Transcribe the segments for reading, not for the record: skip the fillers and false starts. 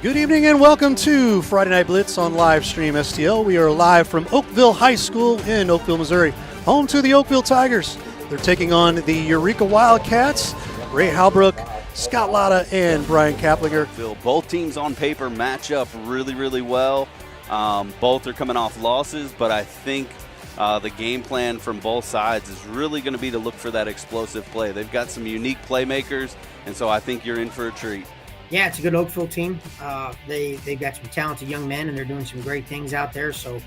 Good evening and welcome to Friday Night Blitz on Livestream STL. We are live from Oakville High School in Oakville, Missouri, home to the Oakville Tigers. They're taking on the Eureka Wildcats. Ray Halbrook, Scott Latta, and Brian Kaplinger. Both teams on paper match up really well. Both are coming off losses, but I think the game plan from both sides is really going to be to look for that explosive play. They've got some unique playmakers, and so I think you're in for a treat. Yeah, it's a good Oakville team. They've got some talented young men, and they're doing some great things out there. So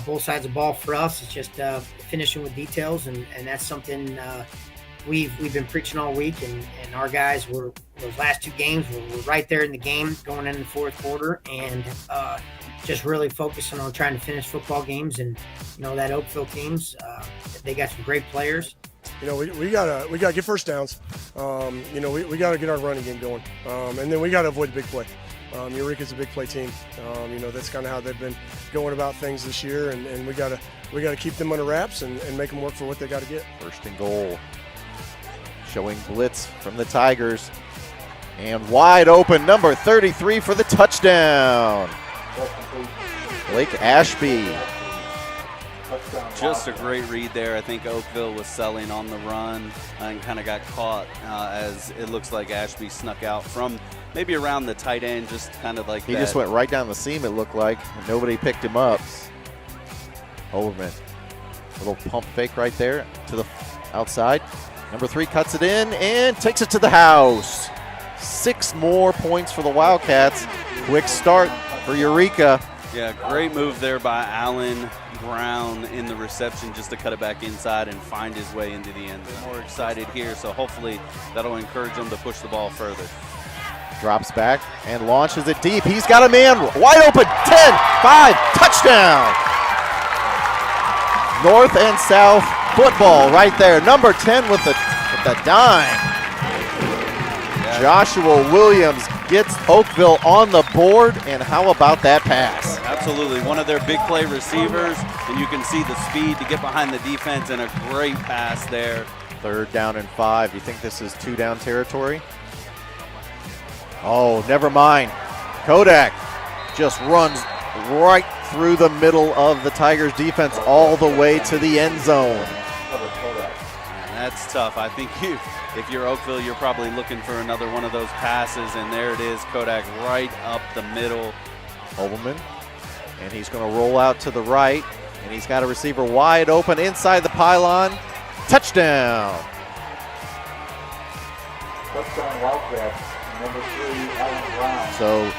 both sides of the ball for us, it's just finishing with details, and that's something we've been preaching all week. And our guys were those last two games were right there in the game going into the fourth quarter, and just really focusing on trying to finish football games. And that Oakville teams, they got some great players. We gotta get first downs. We gotta get our running game going, and then we gotta avoid the big play. Eureka's a big play team. That's kind of how they've been going about things this year, and we gotta keep them under wraps and make them work for what they got to get. First and goal, showing blitz from the Tigers, and wide open number 33 for the touchdown. Blake Ashby. Just a great read there. I think Oakville was selling on the run and kind of got caught as it looks like Ashby snuck out from maybe around the tight end, just kind of like he that. Just went right down the seam, it looked like. Nobody picked him up. Holman, little pump fake right there to the outside. Number 3 cuts it in and takes it to the house. 6 more points for the Wildcats. Quick start for Eureka. Yeah, great move there by Allen Brown in the reception just to cut it back inside and find his way into the end zone. More excited here, so hopefully that'll encourage him to push the ball further. Drops back and launches it deep. He's got a man wide open. 10-5, touchdown. North and South football right there. Number 10 with the dime. Yeah. Joshua Williams gets Oakville on the board, and how about that pass? Absolutely, one of their big play receivers, and you can see the speed to get behind the defense, and a great pass there. 3rd down and 5. You think this is 2-down territory? Oh, never mind. Kodak just runs right through the middle of the Tigers defense all the way to the end zone. And that's tough. I think if you're Oakville, you're probably looking for another one of those passes, and there it is, Kodak right up the middle. Holman, and he's going to roll out to the right, and he's got a receiver wide open inside the pylon. Touchdown. Touchdown Wildcats, number 3, Allen Brown. So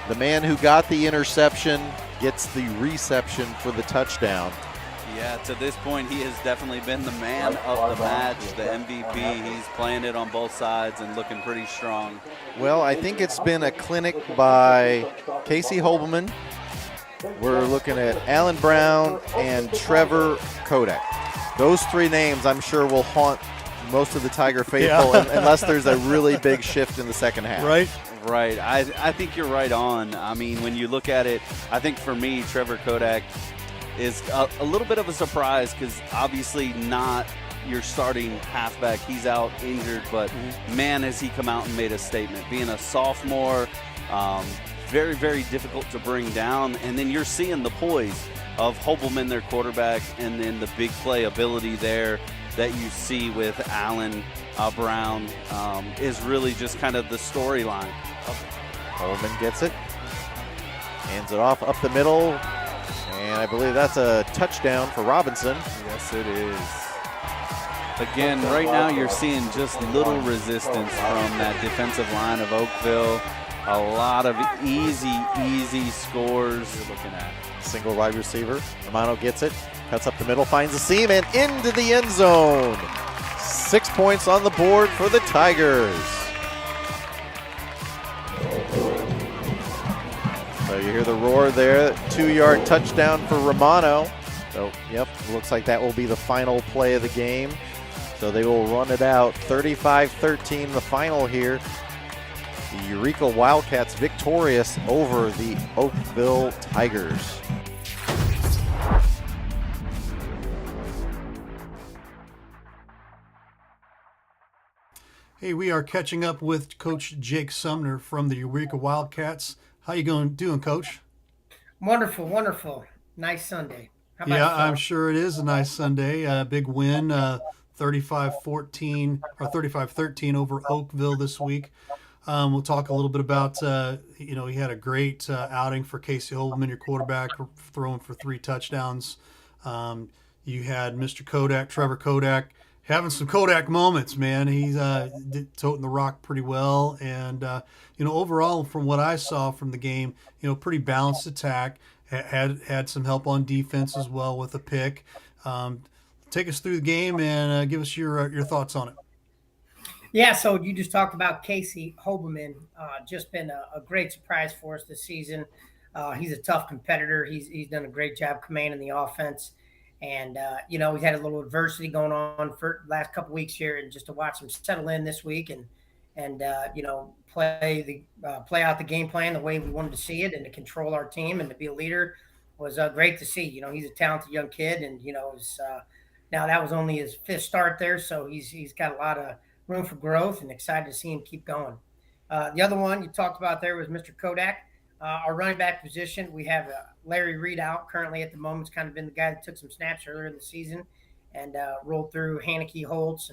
the man who got the interception gets the reception for the touchdown. Yeah, to this point, he has definitely been the man of the match, the MVP. He's playing it on both sides and looking pretty strong. Well, I think it's been a clinic by Casey Holman. We're looking at Allen Brown and Trevor Kodak. Those 3 names, I'm sure, will haunt most of the Tiger faithful unless there's a really big shift in the second half. Right. I think you're right on. I mean, when you look at it, I think for me, Trevor Kodak is a little bit of a surprise because obviously not your starting halfback. He's out injured, but man, has he come out and made a statement. Being a sophomore, very difficult to bring down, and then you're seeing the poise of Hobelman, their quarterback, and then the big play ability there that you see with Allen Brown is really just kind of the storyline. Holman gets it, hands it off up the middle, and I believe that's a touchdown for Robinson. Yes, it is. Again, right now you're seeing just little resistance from that defensive line of Oakville. A lot of easy scores you're looking at. Single wide receiver. Romano gets it, cuts up the middle, finds the seam, and into the end zone. 6 points on the board for the Tigers. So you hear the roar there. 2-yard touchdown for Romano. So, looks like that will be the final play of the game. So they will run it out. 35-13, the final here. The Eureka Wildcats victorious over the Oakville Tigers. Hey, we are catching up with Coach Jake Sumner from the Eureka Wildcats. How you doing, Coach? Wonderful, wonderful. Nice Sunday. How about Yeah, I'm yourself? sure it is a nice Sunday. Big win, 35-14 or 35-13 over Oakville this week. We'll talk a little bit about, he had a great outing for Casey Holman, your quarterback, throwing for 3 touchdowns. Um, you had Mr. Kodak, Trevor Kodak, having some Kodak moments, man. He's toting the rock pretty well. And, overall, from what I saw from the game, pretty balanced attack. Had some help on defense as well with a pick. Take us through the game and give us your thoughts on it. Yeah, so you just talked about Casey Hoberman. Just been a great surprise for us this season. He's a tough competitor. He's done a great job commanding the offense. And, we've had a little adversity going on for the last couple weeks here. And just to watch him settle in this week and play out the game plan the way we wanted to see it and to control our team and to be a leader was great to see. He's a talented young kid. And, now that was only his 5th start there. So he's got a lot of room for growth and excited to see him keep going. The other one you talked about there was Mr. Kodak. Our running back position, we have Larry Reed out currently at the moment. It's kind of been the guy that took some snaps earlier in the season and rolled through Haneke, Holtz.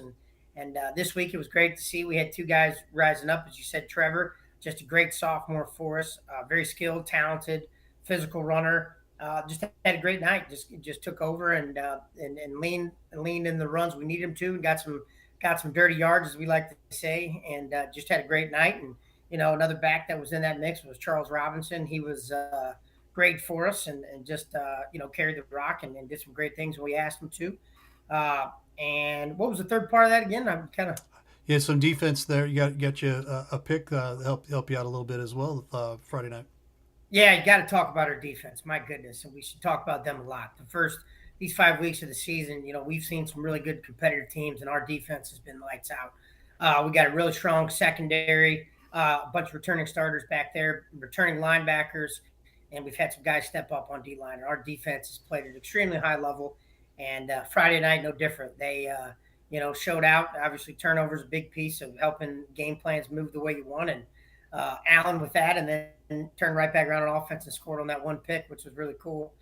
And this week it was great to see. We had 2 guys rising up, as you said, Trevor, just a great sophomore for us, very skilled, talented, physical runner. Just had a great night. Just took over and leaned in the runs we needed him to, and got some dirty yards, as we like to say, and just had a great night. And another back that was in that mix was Charles Robinson. He was great for us and just carried the rock and did some great things when we asked him to. And what was the third part of that again? I'm kind of Yeah, some defense there. You got you a pick help you out a little bit as well Friday night. Yeah, you got to talk about our defense. My goodness, and we should talk about them a lot. These 5 weeks of the season, we've seen some really good competitive teams, and our defense has been lights out. We got a really strong secondary, a bunch of returning starters back there, returning linebackers, and we've had some guys step up on D-line. And our defense has played at an extremely high level, and Friday night, no different. They, showed out. Obviously, turnovers a big piece of helping game plans move the way you want, and Allen with that, and then turned right back around on offense and scored on that one pick, which was really cool.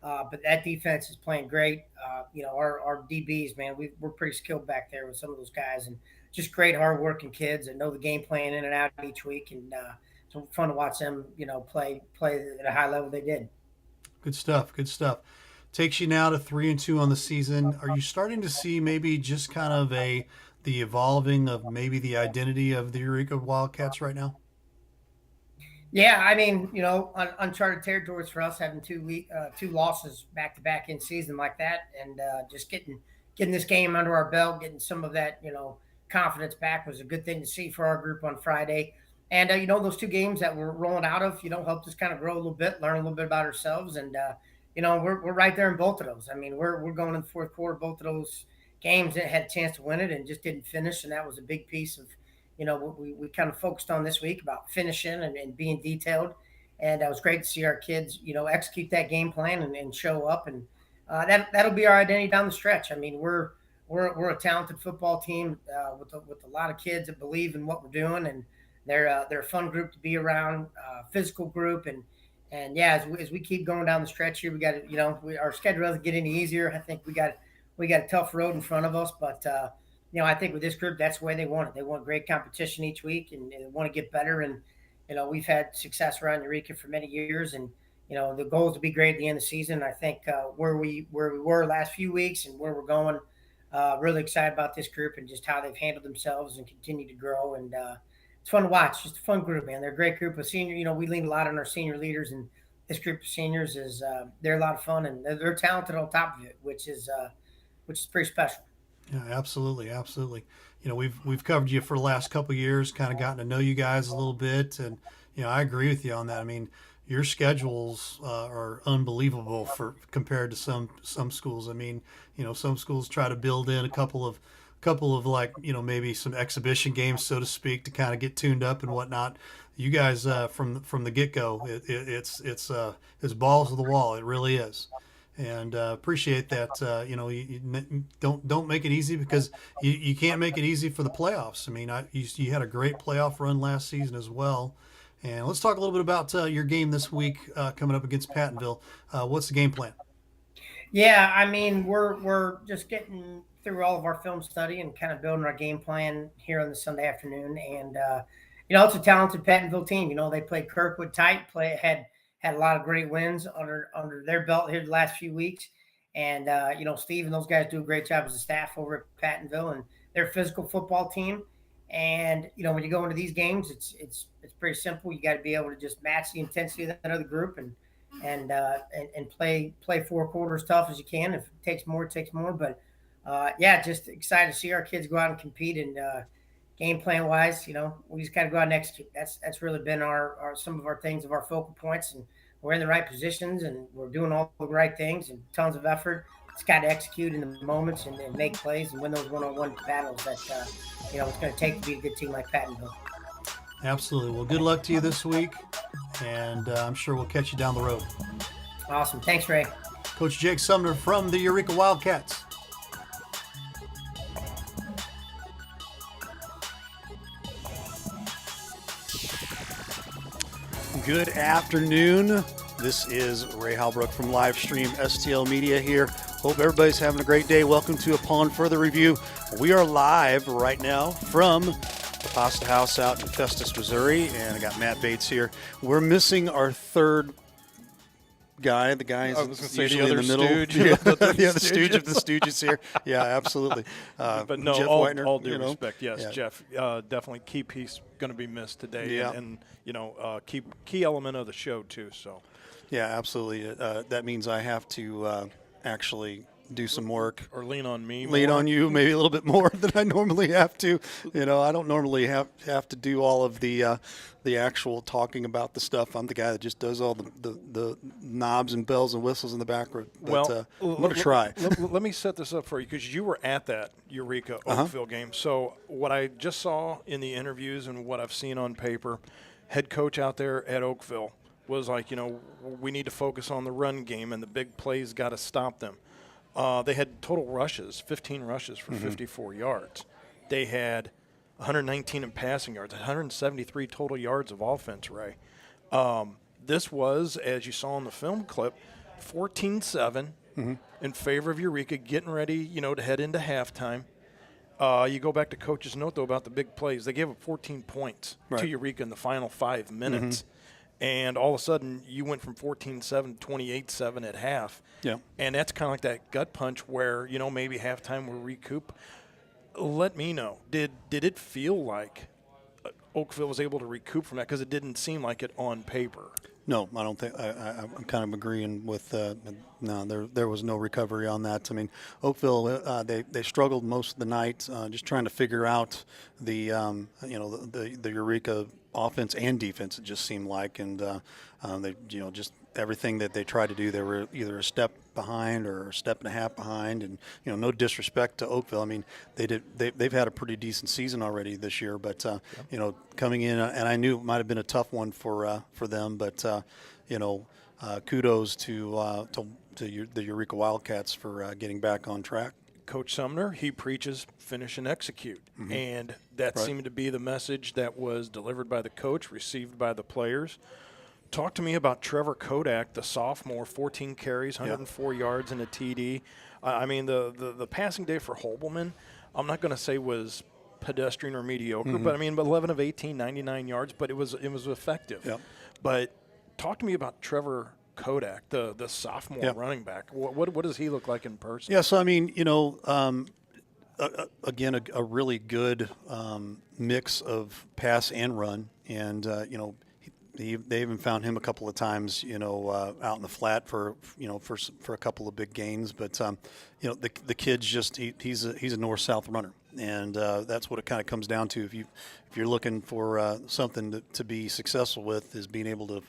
But that defense is playing great. Our DBs, man, we're pretty skilled back there with some of those guys, and just great, hardworking kids that know the game plan in and out each week, and it's fun to watch them, play at a high level. They did. Good stuff. Good stuff. Takes you now to 3-2 on the season. Are you starting to see maybe just kind of the evolving of maybe the identity of the Eureka Wildcats right now? Yeah, I mean, uncharted territories for us having 2 losses back to back in season like that, and just getting this game under our belt, getting some of that confidence back was a good thing to see for our group on Friday. And those 2 games that we're rolling out of, helped us kind of grow a little bit, learn a little bit about ourselves, and we're right there in both of those. I mean, we're going in the 4th quarter, both of those games that had a chance to win it and just didn't finish, and that was a big piece of what we kind of focused on this week about finishing and being detailed. And it was great to see our kids, execute that game plan and show up. And that'll be our identity down the stretch. I mean, we're a talented football team with a lot of kids that believe in what we're doing, and they're a fun group to be around, physical group. And yeah, as we keep going down the stretch here, we got to, our schedule doesn't get any easier. I think we got a tough road in front of us, but I think with this group, that's the way they want it. They want great competition each week, and they want to get better. And we've had success around Eureka for many years, and the goal is to be great at the end of the season. I think where we were last few weeks and where we're going, really excited about this group and just how they've handled themselves and continue to grow. And it's fun to watch. Just a fun group, man. They're a great group of senior. We lean a lot on our senior leaders, and this group of seniors is they're a lot of fun, and they're talented on top of it, which is pretty special. Yeah, absolutely, absolutely. We've covered you for the last couple of years, kind of gotten to know you guys a little bit, and I agree with you on that. I mean, your schedules are unbelievable for compared to some schools. I mean, some schools try to build in a couple of like maybe some exhibition games, so to speak, to kind of get tuned up and whatnot. You guys from the get go, it's balls to the wall. It really is. and appreciate that. You don't make it easy, because you can't make it easy for the playoffs. I mean, you had a great playoff run last season as well. And let's talk a little bit about your game this week coming up against Pattonville. What's the game plan? Yeah, I mean, we're just getting through all of our film study and kind of building our game plan here on the Sunday afternoon. And it's a talented Pattonville team. They played Kirkwood tight, had a lot of great wins under their belt here the last few weeks. And Steve and those guys do a great job as a staff over at Pattonville, and they're a physical football team. And when you go into these games, it's pretty simple. You got to be able to just match the intensity of that other group and play 4 quarters tough as you can. If it takes more, it takes more. But just excited to see our kids go out and compete. And game plan wise, we just got to go out and execute. That's really been our some of our things, of our focal points, and we're in the right positions and we're doing all the right things and tons of effort. It's got to execute in the moments and make plays and win those one-on-one battles that it's going to take to be a good team like Pattonville. Absolutely. Well, good luck to you this week, and I'm sure we'll catch you down the road. Awesome. Thanks, Ray. Coach Jake Sumner from the Eureka Wildcats. Good afternoon. This is Ray Halbrook from Livestream STL Media here. Hope everybody's having a great day. Welcome to Upon Further Review. We are live right now from the Pasta House out in Festus, Missouri, and I got Matt Bates here. We're missing our third guy. The guy is usually in the middle. The stooge of the Stooges here. Yeah, absolutely. But no, Jeff all Whitener, due respect, yes, yeah. Jeff, definitely key piece going to be missed today, yeah. and key element of the show too. So, yeah, absolutely. That means I have to actually do some work, or lean on me, on you maybe a little bit more than I normally have to. I don't normally have to do all of the actual talking about the stuff. I'm the guy that just does all the knobs and bells and whistles in the background. But I'm going to try. Let me set this up for you, because you were at that Eureka Oakville game. So what I just saw in the interviews and what I've seen on paper, head coach out there at Oakville was like, we need to focus on the run game, and the big plays got to stop them. They had total rushes, 15 rushes for 54 yards. They had 119 in passing yards, 173 total yards of offense, Ray. This was, as you saw in the film clip, 14-7 in favor of Eureka, getting ready, to head into halftime. You go back to Coach's note, though, about the big plays. They gave up 14 points to Eureka in the final 5 minutes. And all of a sudden, you went from 14-7 to 28-7 at half. Yeah. And that's kind of like that gut punch where, maybe halftime we'll recoup. Let me know. Did it feel like Oakville was able to recoup from that? Because it didn't seem like it on paper. No, I don't think. I'm kind of agreeing with. No, there was no recovery on that. I mean, Oakville they struggled most of the night, just trying to figure out the the Eureka offense and defense. It just seemed like, and they just everything that they tried to do, they were either a step behind or a step and a half behind. And no disrespect to Oakville. I mean, they've had a pretty decent season already this year, but coming in, and I knew it might have been a tough one for them, but kudos to the Eureka Wildcats for getting back on track. Coach Sumner, he preaches finish and execute, and that seemed to be the message that was delivered by the coach, received by the players. Talk to me about Trevor Kodak, the sophomore, 14 carries, 104 yards and a TD. I mean, the passing day for Holbelman, I'm not going to say was pedestrian or mediocre, but I mean, 11 of 18, 99 yards, but it was effective. Yep. But talk to me about Trevor Kodak, the sophomore running back. What does he look like in person? Yeah, so I mean, again, a really good mix of pass and run, and they even found him a couple of times, out in the flat for a couple of big gains. But the kid's just he's a north-south runner, and that's what it kind of comes down to. If you're looking for something to be successful with, is being able to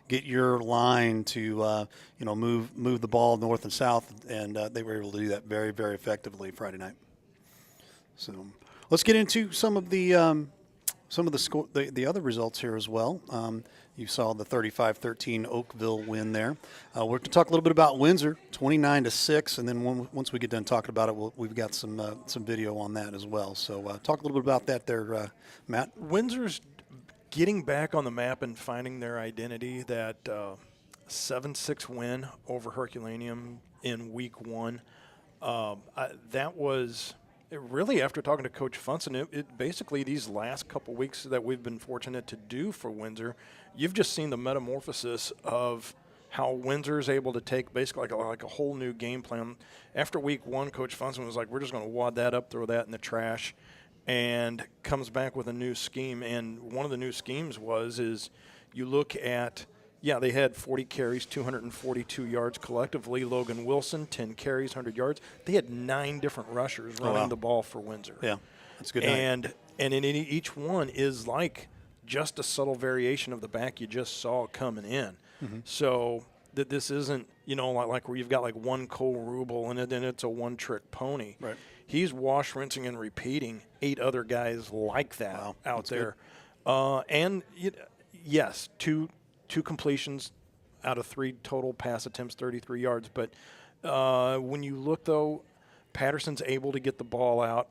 get your line to move the ball north and south, and they were able to do that very, very effectively Friday night. So let's get into some of the score, the other results here as well. You saw the 35-13 Oakville win there. We're going to talk a little bit about Windsor, 29-6, and then once we get done talking about it, we've got some video on that as well. So talk a little bit about that there, Matt. Windsor's getting back on the map and finding their identity. That 7-6 win over Herculaneum in week 1. That was really, after talking to Coach Funson, it basically these last couple weeks that we've been fortunate to do for Windsor, you've just seen the metamorphosis of how Windsor is able to take basically like a whole new game plan. After week 1, Coach Funson was like, we're just going to wad that up, throw that in the trash, and comes back with a new scheme. And one of the new schemes is you look at, they had 40 carries, 242 yards collectively. Logan Wilson, 10 carries, 100 yards. They had 9 different rushers running the ball for Windsor. Yeah, that's good. And in each one is like just a subtle variation of the back you just saw coming in. Mm-hmm. So that this isn't, like where you've got like one Cole Rubel and then it's a one-trick pony. Right. He's wash, rinsing, and repeating 8 other guys like that out there. Yes, two completions out of 3 total pass attempts, 33 yards. But when you look, though, Patterson's able to get the ball out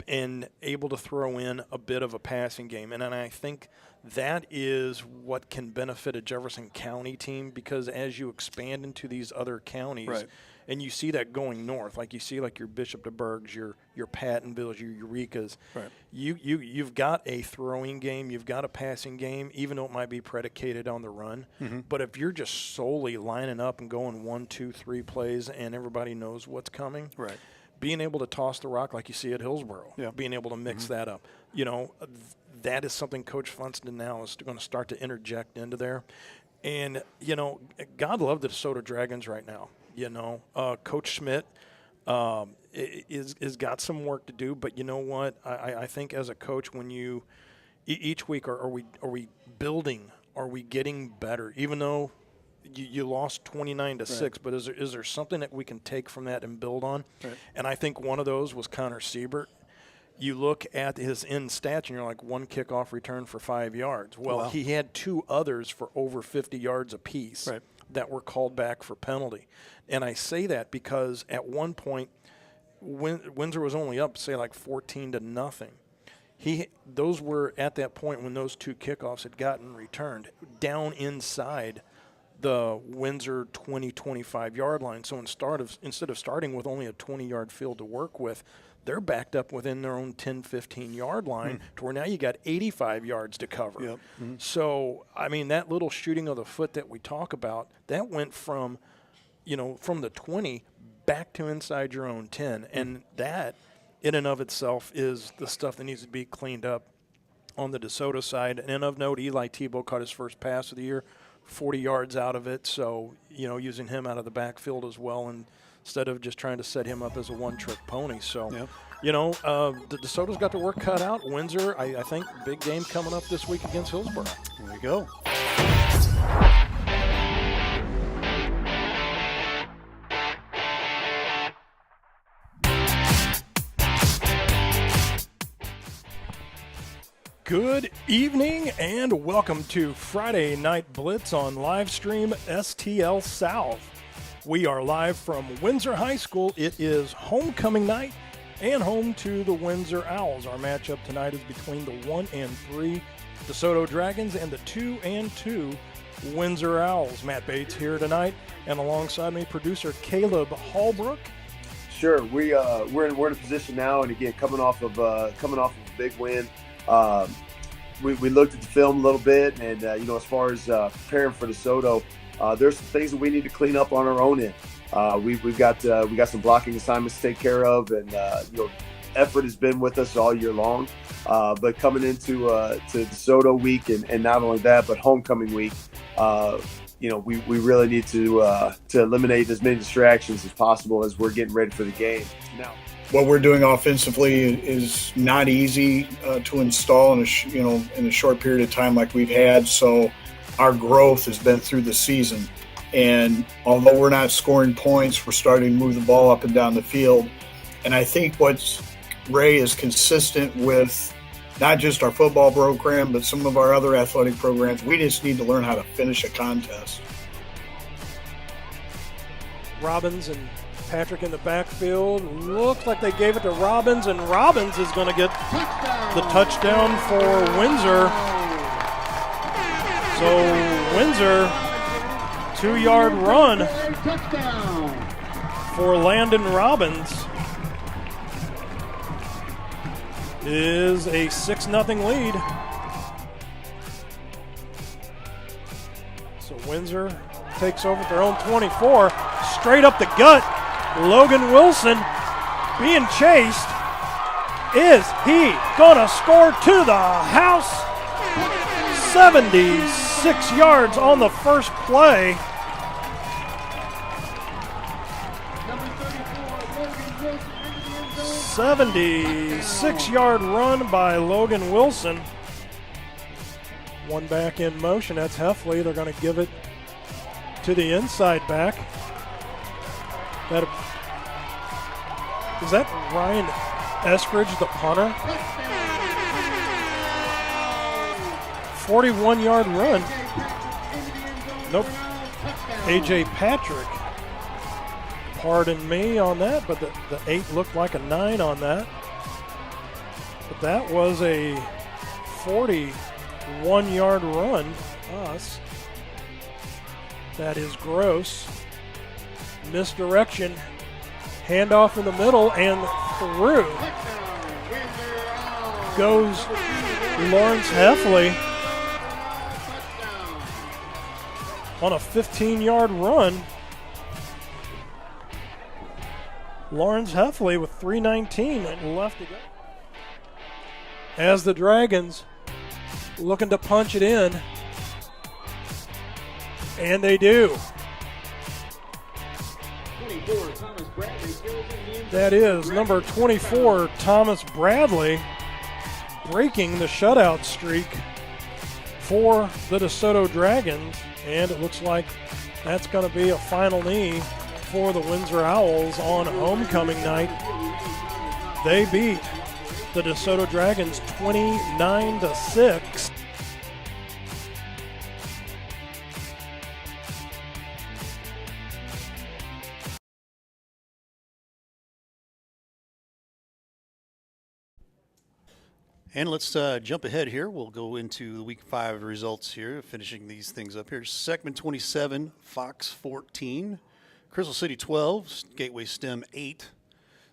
and able to throw in a bit of a passing game. And I think that is what can benefit a Jefferson County team, because as you expand into these other counties, and you see that going north, like you see like your Bishop de Burghs, your Pattonvilles, your Eurekas, you've got a throwing game, you've got a passing game, even though it might be predicated on the run. Mm-hmm. But if you're just solely lining up and going 1, 2, 3 plays and everybody knows what's coming, being able to toss the rock like you see at Hillsboro, being able to mix that up, that is something Coach Funston now is going to start to interject into there. And, God love the DeSoto Dragons right now. Coach Schmidt is got some work to do, but you know what? I think as a coach, when you each week are we building? Are we getting better? Even though you lost 29-6, but is there something that we can take from that and build on? Right. And I think one of those was Connor Siebert. You look at his end stats, and you're like, 1 kickoff return for 5 yards. Well, he had 2 others for over 50 yards apiece that were called back for penalty. And I say that because at one point, Windsor was only up, say, like 14-0. Those were at that point when those 2 kickoffs had gotten returned down inside the Windsor 20-25 yard line. So instead of starting with only a 20-yard field to work with, they're backed up within their own 10-15 yard line to where now you got 85 yards to cover. Yep. Mm-hmm. So I mean, that little shooting of the foot that we talk about, that went from the 20 back to inside your own 10, and that in and of itself is the stuff that needs to be cleaned up on the DeSoto side. And of note, Eli Tebow caught his first pass of the year, 40 yards out of it. So, using him out of the backfield as well, and instead of just trying to set him up as a one-trick pony. So, DeSoto's got their work cut out. Windsor, I think, big game coming up this week against Hillsboro. There we go. Good evening and welcome to Friday Night Blitz on live stream STL South. We are live from Windsor High School. It is homecoming night and home to the Windsor Owls. Our matchup tonight is between the 1-3 DeSoto Dragons and the 2-2 Windsor Owls. Matt Bates here tonight, and alongside me, producer Caleb Hallbrook. Sure, we're in a position now, and again, coming off of a big win. We looked at the film a little bit, and as far as preparing for DeSoto, there's some things that we need to clean up on our own end. We've got some blocking assignments to take care of, and effort has been with us all year long. But coming into to DeSoto week, and not only that, but homecoming week, we really need to eliminate as many distractions as possible as we're getting ready for the game now. What we're doing offensively is not easy to install in a short period of time like we've had. So our growth has been through the season. And although we're not scoring points, we're starting to move the ball up and down the field. And I think Ray is consistent with not just our football program, but some of our other athletic programs. We just need to learn how to finish a contest. Robbins and Patrick in the backfield. Looks like they gave it to Robbins, and Robbins is going to get the touchdown for Windsor. So Windsor, 2-yard run for Landon Robbins is a 6-0 lead. So Windsor takes over at their own 24, straight up the gut. Logan Wilson being chased. Is he gonna score to the house? 76 yards on the first play. 76-yard run by Logan Wilson. One back in motion. That's Heffley. They're going to give it to the inside back. Is that Ryan Eskridge, the punter? 41-yard run. Nope. A.J. Patrick. Pardon me on that, but the 8 looked like a 9 on that. But that was a 41-yard run. Us. That is gross. Misdirection. Handoff in the middle and through. Goes Lawrence Heffley on a 15-yard run. Lawrence Heffley with 3:19 left to go. As the Dragons looking to punch it in. And they do. That is number 24, Thomas Bradley, breaking the shutout streak for the DeSoto Dragons. And it looks like that's going to be a final knee for the Windsor Owls on homecoming night. They beat the DeSoto Dragons 29-6. And let's jump ahead here. We'll go into the Week 5 results here, finishing these things up here. Seckman 27, Fox 14, Crystal City 12, Gateway STEM 8,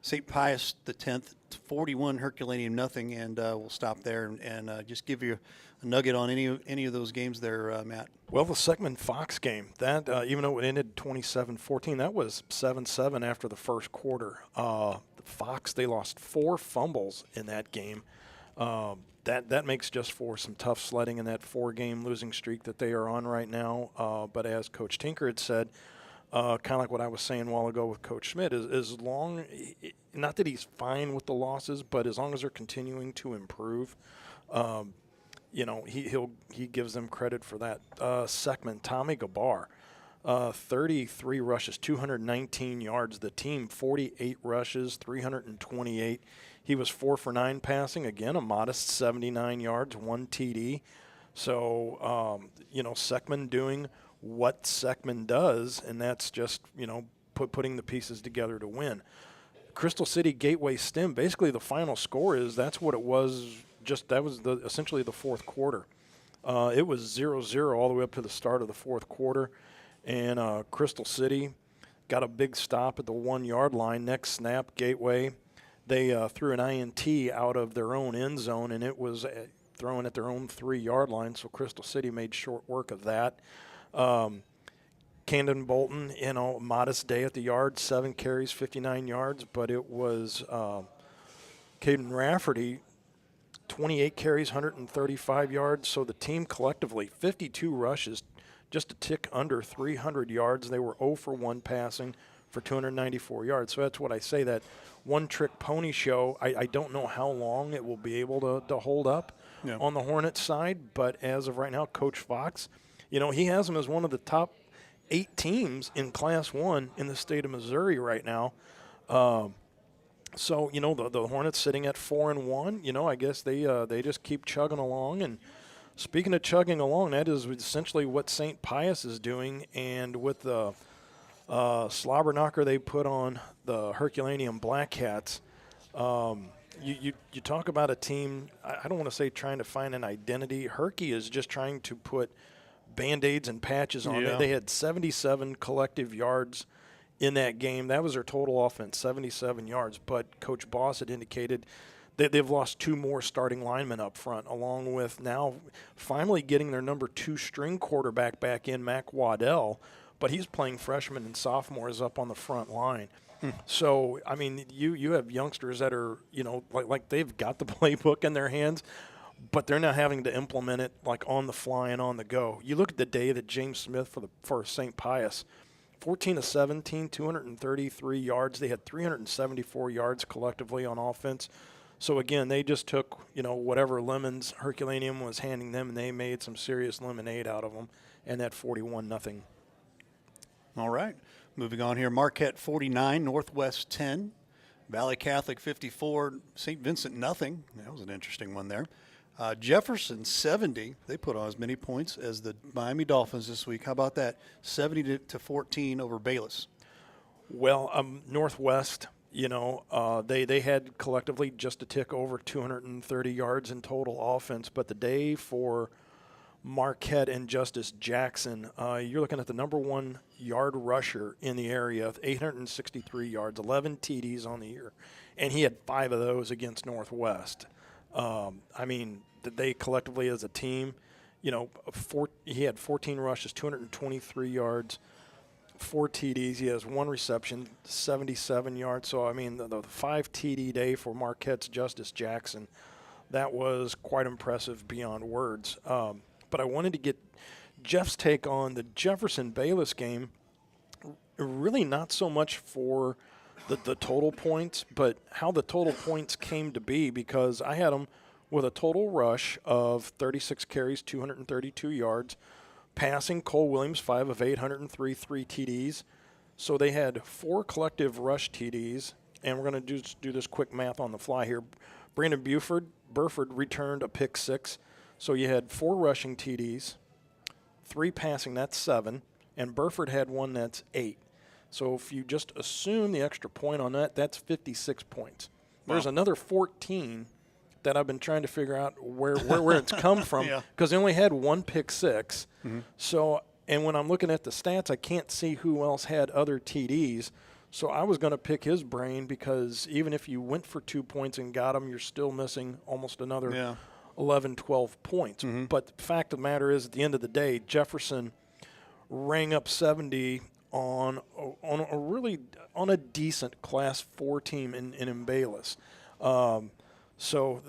St. Pius the 10th 41, Herculaneum nothing, and we'll stop there and just give you a nugget on any of those games there, Matt. Well, the Seckman Fox game, that even though it ended 27-14, that was 7-7 after the first quarter. The Fox, they lost 4 fumbles in that game. That makes just for some tough sledding in that 4-game losing streak that they are on right now. But as Coach Tinker had said, kind of like what I was saying a while ago with Coach Schmidt, is as long, not that he's fine with the losses, but as long as they're continuing to improve, he gives them credit for that. Seckman, Tommy Gabar, 33 rushes, 219 yards. The team, 48 rushes, 328. He was 4 for 9 passing. Again, a modest 79 yards, 1 TD. So, Seckman doing what Seckman does, and that's just, putting the pieces together to win. Crystal City Gateway STEM, basically the final score that's what it was. That was essentially the fourth quarter. It was 0-0 all the way up to the start of the fourth quarter. And Crystal City got a big stop at the 1-yard line. Next snap, Gateway, they threw an INT out of their own end zone, and it was thrown at their own 3-yard line. So Crystal City made short work of that. Camden Bolton, modest day at the yard, 7 carries, 59 yards, but it was Caden Rafferty, 28 carries, 135 yards. So the team collectively, 52 rushes, just a tick under 300 yards. They were 0 for 1 passing for 294 yards. So that's what I say, that one-trick pony show. I don't know how long it will be able to hold up on the Hornets side, but as of right now, Coach Fox, he has them as one of the top 8 teams in Class 1 in the state of Missouri right now. So, the Hornets sitting at 4-1, I guess they just keep chugging along. And speaking of chugging along, that is essentially what St. Pius is doing. And with the slobber knocker they put on the Herculaneum Black Cats, you talk about a team, I don't want to say trying to find an identity. Herky is just trying to put Band-Aids and patches on. Yeah. They had 77 collective yards in that game. That was their total offense, 77 yards. But Coach Boss had indicated that they've lost 2 more starting linemen up front, along with now finally getting their number 2 string quarterback back in, Mac Waddell. But he's playing freshmen and sophomores up on the front line. So, I mean, you have youngsters that are, like they've got the playbook in their hands, but they're now having to implement it like on the fly and on the go. You look at the day that James Smith for St. Pius, 14 of 17, 233 yards. They had 374 yards collectively on offense. So, again, they just took, whatever lemons Herculaneum was handing them, and they made some serious lemonade out of them, and that 41-0. All right. Moving on here, Marquette 49, Northwest 10, Valley Catholic 54, St. Vincent nothing. That was an interesting one there. Jefferson 70. They put on as many points as the Miami Dolphins this week. How about that? 70-14 over Bayless. Well, Northwest, they had collectively just a tick over 230 yards in total offense, but the day for Marquette and Justice Jackson, you're looking at the number 1 yard rusher in the area with 863 yards, 11 TDs on the year, and he had 5 of those against Northwest. I mean, they collectively as a team, he had 14 rushes, 223 yards, 4 TDs. He has 1 reception, 77 yards. So, I mean, the 5 TD day for Marquette's Justice Jackson, that was quite impressive beyond words. But I wanted to get Jeff's take on the Jefferson-Bayless game, really not so much for the total points, but how the total points came to be, because I had them with a total rush of 36 carries, 232 yards. Passing, Cole Williams, 5 of 8, 103, 3 TDs. So they had 4 collective rush TDs, and we're going to do this quick math on the fly here. Brandon Burford returned a pick 6. So you had 4 rushing TDs, 3 passing, that's 7, and Burford had 1, that's 8. So if you just assume the extra point on that, that's 56 points. Wow. There's another 14 that I've been trying to figure out where it's come from, because they only had 1 pick 6. Mm-hmm. So, and when I'm looking at the stats, I can't see who else had other TDs. So I was going to pick his brain, because even if you went for 2 points and got them, you're still missing almost another 11, 12 points. Mm-hmm. But the fact of the matter is, at the end of the day, Jefferson rang up 70 on a decent Class 4 team in Bayless. So,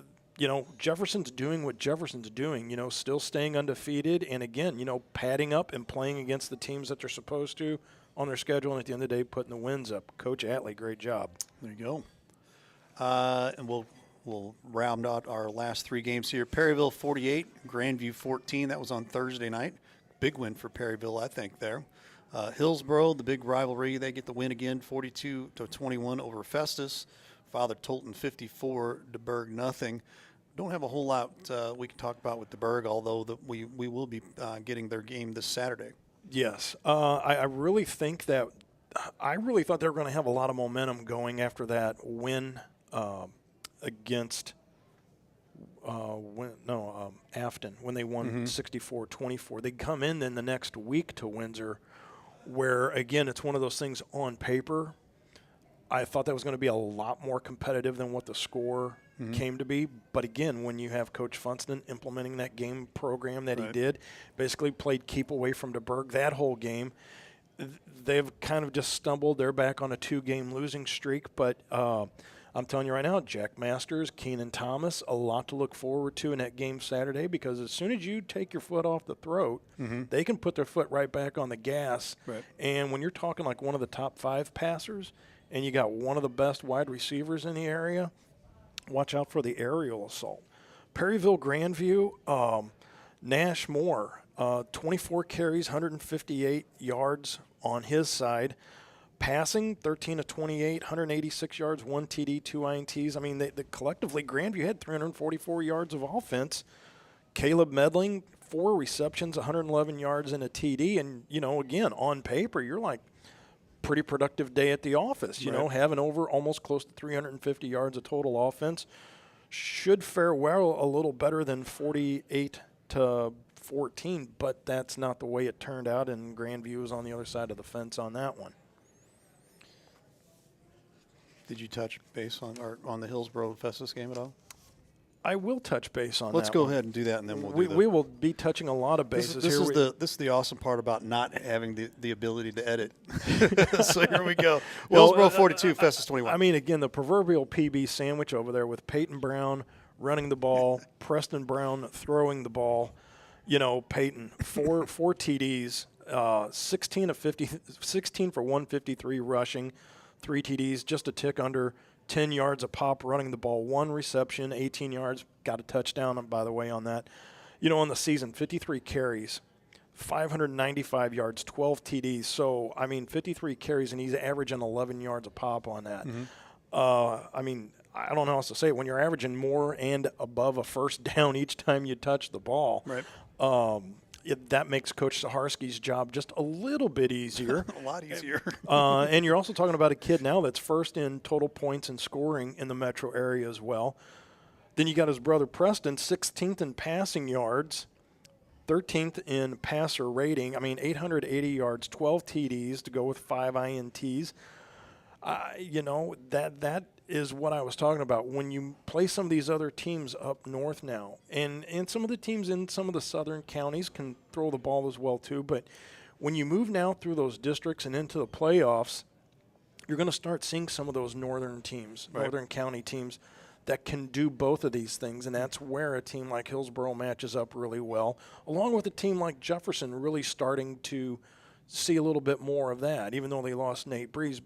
Jefferson's doing what Jefferson's doing, still staying undefeated, and again, padding up and playing against the teams that they're supposed to on their schedule, and at the end of the day, putting the wins up. Coach Atley, great job. There you go. And we'll round out our last 3 games here. Perryville 48, Grandview 14. That was on Thursday night. Big win for Perryville, I think, there. Hillsboro, the big rivalry, they get the win again, 42-21 over Festus. Father Tolton 54, DeBerg nothing. Don't have a whole lot we can talk about with DeBerg, although we will be getting their game this Saturday. Yes. I really think that I really thought they were going to have a lot of momentum going after that win against Afton when they won 64-24. They come in then the next week to Windsor, where, again, it's one of those things on paper. I thought that was going to be a lot more competitive than what the score came to be. But, again, when you have Coach Funston implementing that game program that he did, basically played keep away from DeBerg that whole game, they've kind of just stumbled. They're back on a 2-game losing streak. But I'm telling you right now, Jack Masters, Keenan Thomas, a lot to look forward to in that game Saturday, because as soon as you take your foot off the throat, they can put their foot right back on the gas. Right. And when you're talking like one of the top 5 passers and you got one of the best wide receivers in the area, watch out for the aerial assault. Perryville Grandview, Nash Moore, 24 carries, 158 yards on his side. Passing, 13 of 28, 186 yards, 1 TD, 2 INTs. I mean, they collectively, Grandview had 344 yards of offense. Caleb Medling, 4 receptions, 111 yards, and a TD. And, again, on paper, you're like, pretty productive day at the office, having over almost close to 350 yards of total offense. Should fare well a little better than 48 to 14, but that's not the way it turned out, and Grandview was on the other side of the fence on that one. Did you touch base on the Hillsborough Festus game at all? I will touch base on that. Let's go ahead and do that, and then we will be touching a lot of bases this here. This is the awesome part about not having the ability to edit. So here we go. Hillsborough 42, Festus 21. I mean, again, the proverbial PB sandwich over there with Payton Brown running the ball, Preston Brown throwing the ball. Payton, four TDs, 16 for 153 rushing, 3 TDs, just a tick under 10 yards a pop running the ball, 1 reception, 18 yards, got a touchdown, by the way, on that. On the season, 53 carries, 595 yards, 12 TDs. So, 53 carries, and he's averaging 11 yards a pop on that. Mm-hmm. I don't know how else to say it. When you're averaging more and above a first down each time you touch the ball, right. That makes Coach Sucharski's job just a little bit easier. A lot easier. And you're also talking about a kid now that's first in total points and scoring in the metro area as well. Then you got his brother Preston, 16th in passing yards, 13th in passer rating. 880 yards, 12 TDs to go with 5 INTs. That is what I was talking about. When you play some of these other teams up north now, and some of the teams in some of the southern counties can throw the ball as well too, but when you move now through those districts and into the playoffs, you're going to start seeing some of those northern teams, right. Northern county teams that can do both of these things, and that's where a team like Hillsborough matches up really well, along with a team like Jefferson really starting to see a little bit more of that, even though they lost Nate Breeze.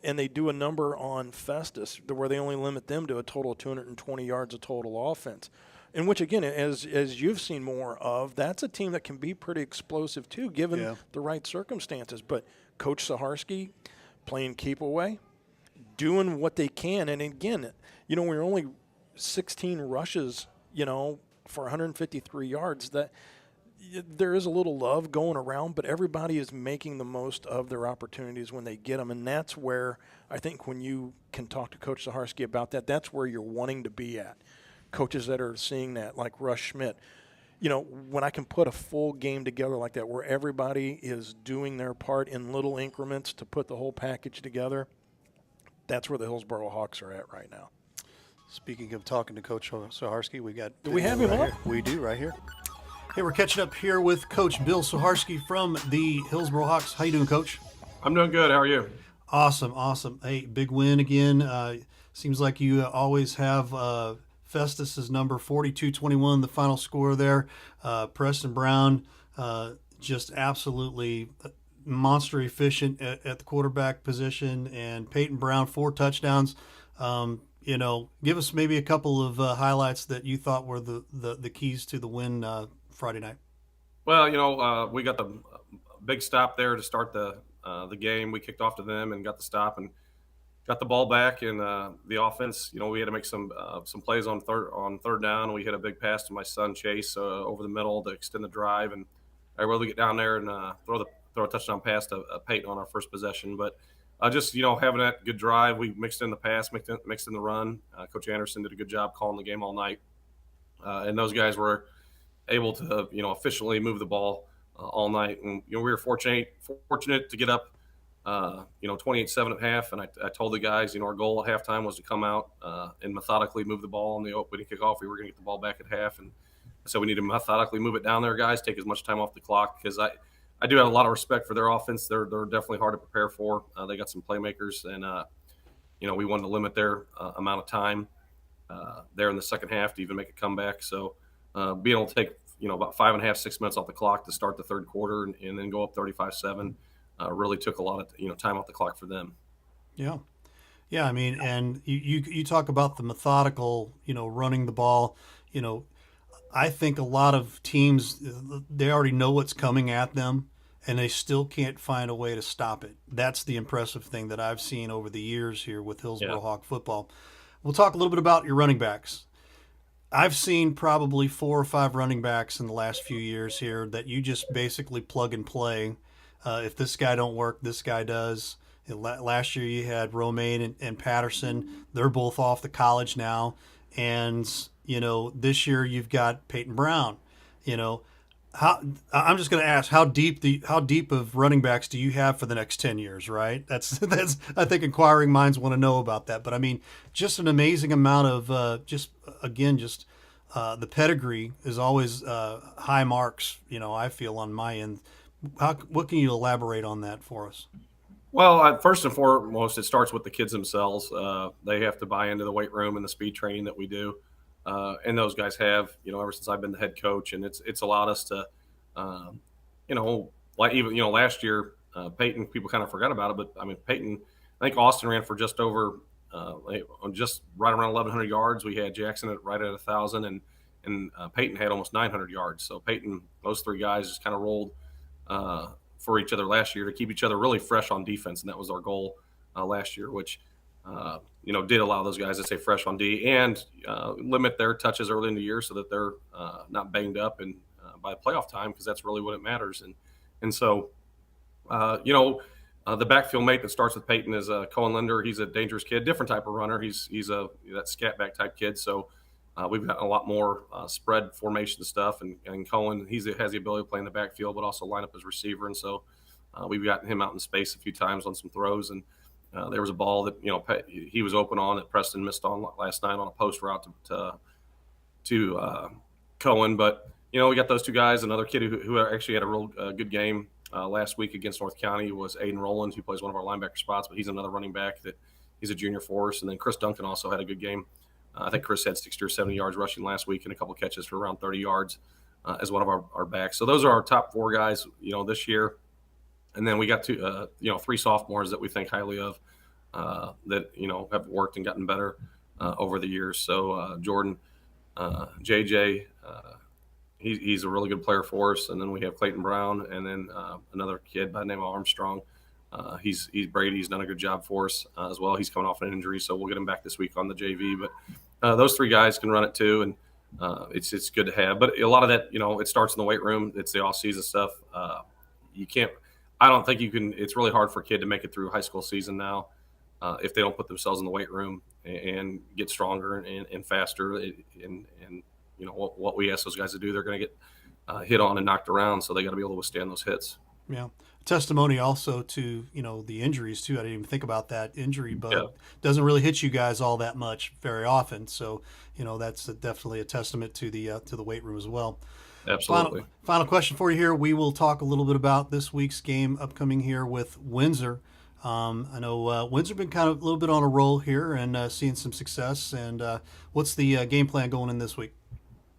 And they do a number on Festus where they only limit them to a total of 220 yards of total offense. In which, again, as you've seen more of, that's a team that can be pretty explosive too, given the right circumstances. But Coach Sucharski playing keep away, doing what they can. And again, we're only 16 rushes, for 153 yards. That there is a little love going around, but everybody is making the most of their opportunities when they get them. And that's where I think when you can talk to Coach Sucharski about that, that's where you're wanting to be at. Coaches that are seeing that, like Russ Schmidt. When I can put a full game together like that, where everybody is doing their part in little increments to put the whole package together, that's where the Hillsborough Hawks are at right now. Speaking of talking to Coach Sucharski, we got. Do we have him up? We do, right here. Hey, we're catching up here with Coach Bill Sucharski from the Hillsborough Hawks. How you doing, Coach? I'm doing good. How are you? Awesome. Hey, big win again. Seems like you always have Festus's number 42-21, the final score there. Preston Brown just absolutely monster efficient at the quarterback position, and Payton Brown 4 touchdowns. Give us maybe a couple of highlights that you thought were the keys to the win Friday night. Well, we got the big stop there to start the game. We kicked off to them and got the stop and got the ball back. And the offense, we had to make some plays on third down. We hit a big pass to my son Chase over the middle to extend the drive, and I really get down there and throw a touchdown pass to Payton on our first possession. But just having that good drive, we mixed in the pass, mixed in the run. Coach Anderson did a good job calling the game all night, and those guys were able to efficiently move the ball all night. And we were fortunate to get up 28-7 at half. And I told the guys, our goal at halftime was to come out and methodically move the ball on the opening kickoff. We were going to get the ball back at half, and so we need to methodically move it down there, guys. Take as much time off the clock, because I do have a lot of respect for their offense. They're definitely hard to prepare for. They got some playmakers, and we wanted to limit their amount of time there in the second half to even make a comeback. So being able to take about 5.5, 6 minutes off the clock to start the third quarter and then go up 35-7 really took a lot of time off the clock for them. Yeah. And you talk about the methodical, running the ball. I think a lot of teams, they already know what's coming at them, and they still can't find a way to stop it. That's the impressive thing that I've seen over the years here with Hillsborough Hawk football. We'll talk a little bit about your running backs. I've seen probably 4 or 5 running backs in the last few years here that you just basically plug and play. If this guy don't work, this guy does. Last year you had Romaine and Patterson. They're both off to college now. And, this year you've got Payton Brown. I'm just going to ask how deep of running backs do you have for the next 10 years, right? That's I think inquiring minds want to know about that. But I mean, just an amazing amount of the pedigree is always high marks. I feel on my end. What can you elaborate on that for us? Well, first and foremost, it starts with the kids themselves. They have to buy into the weight room and the speed training that we do. And those guys have, ever since I've been the head coach, and it's allowed us to, last year, Payton, people kind of forgot about it, but I mean, Payton, I think Austin ran for just over, just right around 1,100 yards. We had Jackson right at 1,000, and Payton had almost 900 yards. So Payton, those 3 guys just kind of rolled for each other last year to keep each other really fresh on defense, and that was our goal last year, which did allow those guys to stay fresh on D and limit their touches early in the year so that they're not banged up and by playoff time, because that's really what it matters. And so, the backfield mate that starts with Payton is Cohen Linder. He's a dangerous kid, different type of runner. He's that scat back type kid. So we've gotten a lot more spread formation stuff, and Cohen has the ability to play in the backfield, but also line up as receiver. And so we've gotten him out in space a few times on some throws, and there was a ball that he was open on that Preston missed on last night on a post route to Cohen. But we got those 2 guys. Another kid who actually had a real good game last week against North County was Aiden Rowland, who plays one of our linebacker spots, but he's another running back that he's a junior for us. And then Chris Duncan also had a good game. I think Chris had 60 or 70 yards rushing last week and a couple catches for around 30 yards as one of our backs. So those are our top 4 guys, this year. And then we got 3 sophomores that we think highly of that, have worked and gotten better over the years. So Jordan, JJ, he's a really good player for us. And then we have Clayton Brown, and then another kid by the name of Armstrong. He's Brady. He's done a good job for us as well. He's coming off an injury, so we'll get him back this week on the JV. But those 3 guys can run it too, and it's good to have. But a lot of that, it starts in the weight room. It's the off-season stuff. I don't think you can. It's really hard for a kid to make it through high school season now if they don't put themselves in the weight room and get stronger and faster. And what we ask those guys to do, they're going to get hit on and knocked around, so they got to be able to withstand those hits. Yeah. Testimony also to, the injuries too. I didn't even think about that injury, but doesn't really hit you guys all that much very often. So, that's definitely a testament to the weight room as well. Absolutely. Final question for you here. We will talk a little bit about this week's game upcoming here with Windsor. I know Windsor been kind of a little bit on a roll here and seeing some success. And what's the game plan going in this week?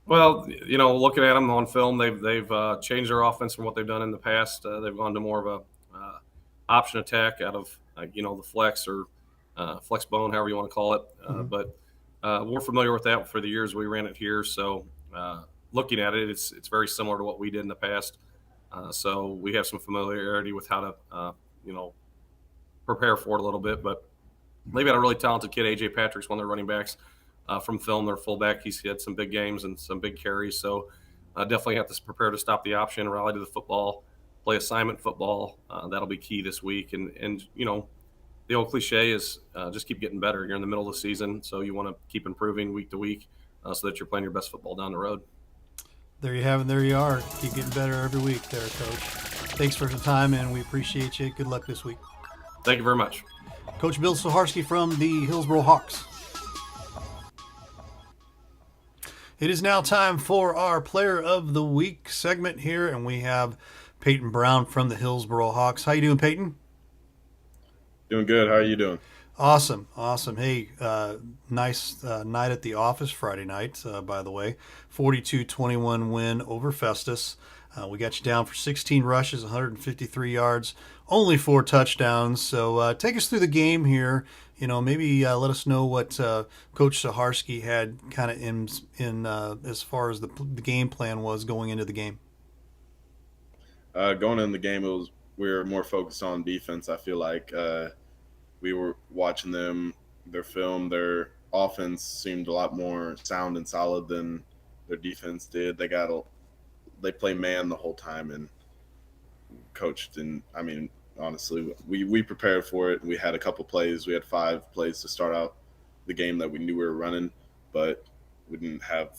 Well, looking at them on film, they've changed their offense from what they've done in the past. They've gone to more of a option attack out of the flex or flex bone, however you want to call it. But we're familiar with that for the years we ran it here. So looking at it, it's very similar to what we did in the past. So we have some familiarity with how to prepare for it a little bit. But they've got a really talented kid, AJ Patrick's one of their running backs. From film, their fullback, he's had some big games and some big carries. So definitely have to prepare to stop the option, rally to the football, play assignment football. That'll be key this week. And the old cliche is just keep getting better. You're in the middle of the season, so you want to keep improving week to week so that you're playing your best football down the road. There you have it. There you are. Keep getting better every week there, Coach. Thanks for the time, and we appreciate you. Good luck this week. Thank you very much. Coach Bill Sucharski from the Hillsborough Hawks. It is now time for our Player of the Week segment here, and we have Payton Brown from the Hillsborough Hawks. How you doing, Payton? Doing good. How are you doing? Awesome. Hey, nice night at the office Friday night, by the way. 42-21 win over Festus. We got you down for 16 rushes, 153 yards, only 4 touchdowns. So take us through the game here. Maybe let us know what Coach Sucharski had kind of in as far as the game plan was going into the game. Going in the game, we were more focused on defense. I feel like we were watching their film. Their offense seemed a lot more sound and solid than their defense did. They play man the whole time, and coached. And I mean, honestly, we prepared for it. We had a couple plays. We had 5 plays to start out the game that we knew we were running, but we didn't have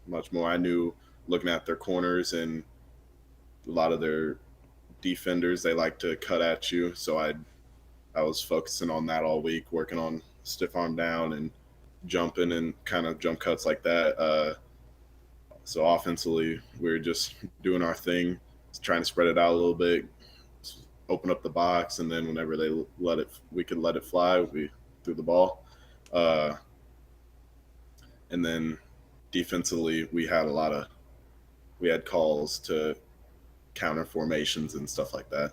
much more. I knew looking at their corners and a lot of their defenders, they like to cut at you. So I was focusing on that all week, working on stiff arm down and jumping and kind of jump cuts like that. So offensively, we were just doing our thing, trying to spread it out a little bit, open up the box, and then whenever we could let it fly, we threw the ball. And then defensively, we had calls to counter formations and stuff like that.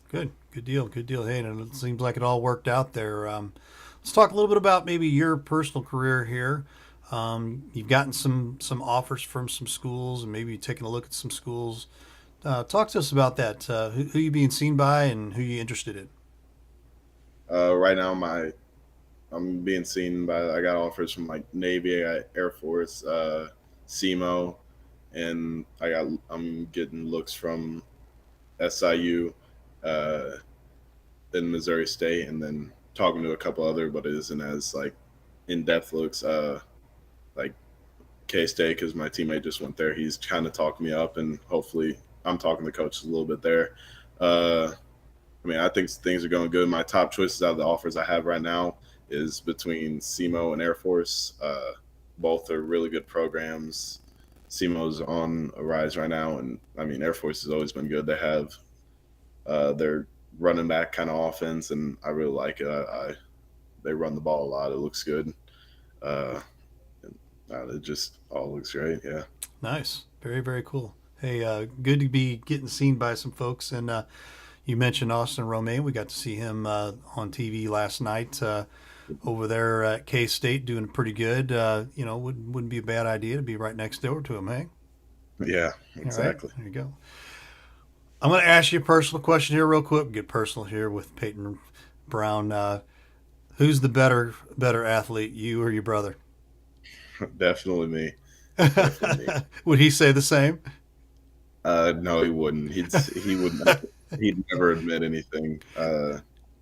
Good deal. Hey, and it seems like it all worked out there. Let's talk a little bit about maybe your personal career here. You've gotten some offers from some schools, and maybe taking a look at some schools. Talk to us about that. Who you being seen by, and who you interested in? Right now, I'm being seen by. I got offers from like Navy, I got Air Force, SEMO, and I'm getting looks from SIU, in Missouri State, and then talking to a couple other, but it isn't as like in-depth looks. Like K-State, because my teammate just went there. He's kind of talking me up, and hopefully I'm talking to coaches a little bit there. I mean, I think things are going good. My top choices out of the offers I have right now is between SEMO and Air Force. Both are really good programs. SEMO's on a rise right now, and I mean, Air Force has always been good. They have their running back kind of offense, and I really like it. They run the ball a lot. It looks good. It just all looks great. Yeah. Nice. Very, very cool. Hey, good to be getting seen by some folks. And you mentioned Austin Romaine. We got to see him on TV last night over there at K-State doing pretty good. Wouldn't be a bad idea to be right next door to him, hey? Yeah, exactly. Right, there you go. I'm going to ask you a personal question here real quick. Get personal here with Payton Brown. Who's the better athlete, you or your brother? Definitely me. Definitely me. Would he say the same? No, he wouldn't. He wouldn't. He'd never admit anything.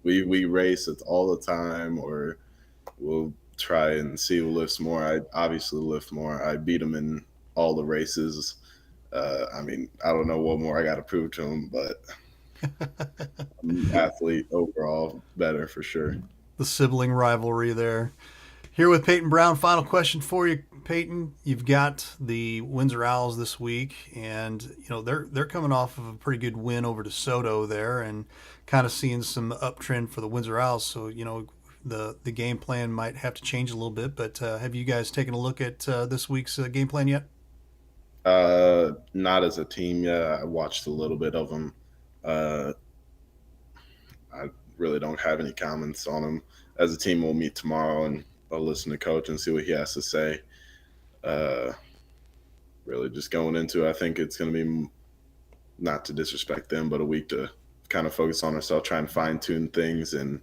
We race it all the time, or we'll try and see who lifts more. I obviously lift more. I beat him in all the races. I mean, I don't know what more I got to prove to him, but I'm an athlete overall, better for sure. The sibling rivalry there. Here with Payton Brown. Final question for you, Payton. You've got the Windsor Owls this week, and they're coming off of a pretty good win over DeSoto there, and kind of seeing some uptrend for the Windsor Owls. So the game plan might have to change a little bit. But have you guys taken a look at this week's game plan yet? Not as a team yet. I watched a little bit of them. I really don't have any comments on them. As a team, we'll meet tomorrow, and I'll listen to coach and see what he has to say. Really just going into it, I think it's going to be, not to disrespect them, but a week to kind of focus on ourselves, try and fine-tune things, and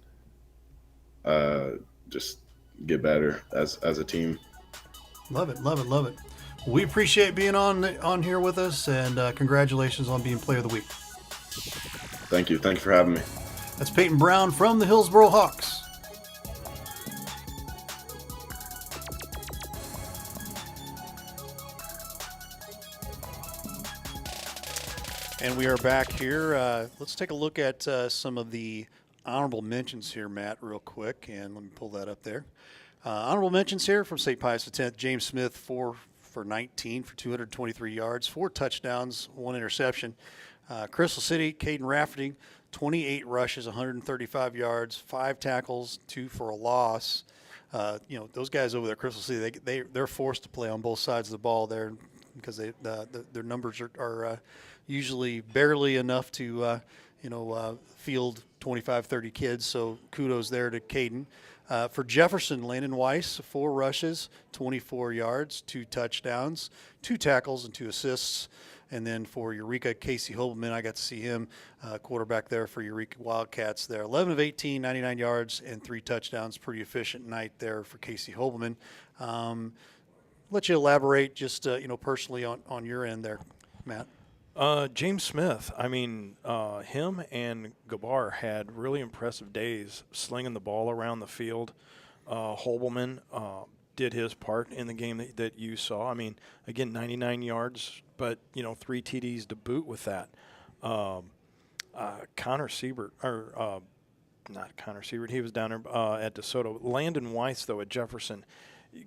just get better as a team. Love it. We appreciate being on here with us, and congratulations on being Player of the Week. Thank you for having me. That's Payton Brown from the Hillsboro Hawks. And we are back here. Let's take a look at some of the honorable mentions here, Matt, real quick. And let me pull that up there. Honorable mentions here from St. Pius X. James Smith, 4 for 19 for 223 yards, 4 touchdowns, 1 interception. Crystal City, Caden Rafferty, 28 rushes, 135 yards, 5 tackles, 2 for a loss. Those guys over there, Crystal City, they're forced to play on both sides of the ball there because their numbers are usually barely enough to field 25, 30 kids. So kudos there to Caden. For Jefferson, Landon Weiss, 4 rushes, 24 yards, 2 touchdowns, 2 tackles, and 2 assists. And then for Eureka, Casey Hobelman, I got to see him, quarterback there for Eureka Wildcats there. 11 of 18, 99 yards, and 3 touchdowns. Pretty efficient night there for Casey Hobelman. Let you elaborate just, personally on your end there, Matt. James Smith, I mean, him and Gabar had really impressive days slinging the ball around the field. Hobelman did his part in the game that you saw. I mean, again, 99 yards, but, 3 TDs to boot with that. Connor Siebert, or not Connor Siebert, he was down there at DeSoto. Landon Weiss, though, at Jefferson,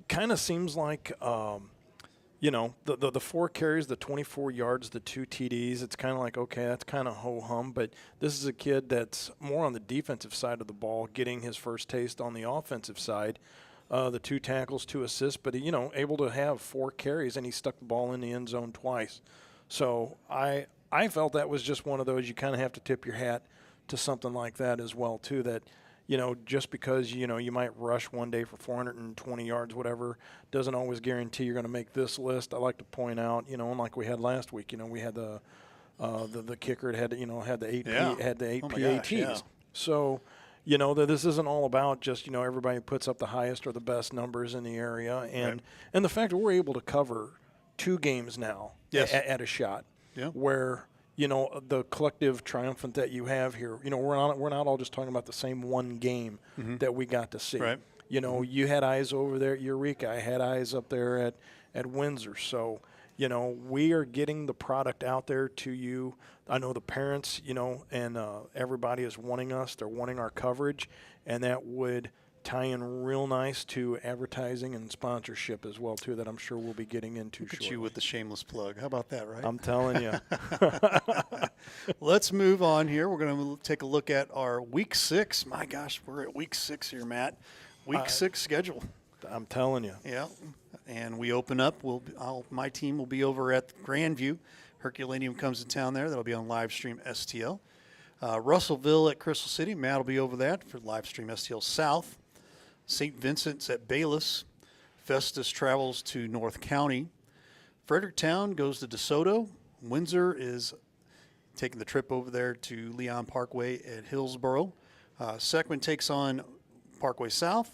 kind of seems like the 4 carries, the 24 yards, the 2 TDs, it's kind of like, okay, that's kind of ho-hum, but this is a kid that's more on the defensive side of the ball, getting his first taste on the offensive side. The 2 tackles, 2 assists, but, able to have 4 carries, and he stuck the ball in the end zone twice. So I felt that was just one of those, you kind of have to tip your hat to something like that as well, too, that – just because, you might rush one day for 420 yards, whatever, doesn't always guarantee you're going to make this list. I like to point out, like we had last week, we had the kicker had the 8 PATs. Yeah. So, that this isn't all about just, everybody puts up the highest or the best numbers in the area. And the fact that we're able to cover 2 games now at a shot where – the collective triumphant that you have here, we're not all just talking about the same one game that we got to see. Right. You had eyes over there at Eureka. I had eyes up there at Windsor. So, we are getting the product out there to you. I know the parents, and everybody is wanting us. They're wanting our coverage, and that would tie in real nice to advertising and sponsorship as well, too, that I'm sure we'll be getting into Look at shortly. you with the shameless plug. How about that, right? I'm telling you. Let's move on here. We're going to take a look at our Week 6. My gosh, we're at Week 6 here, Matt. Week 6 schedule. I'm telling you. Yeah, and we open up. My team will be over at Grandview. Herculaneum comes to town there. That'll be on live stream STL. Russellville at Crystal City. Matt will be over that for live stream STL South. St. Vincent's at Bayless. Festus travels to North County. Fredericktown goes to DeSoto. Windsor is taking the trip over there to Leon Parkway at Hillsboro. Sequin takes on Parkway South.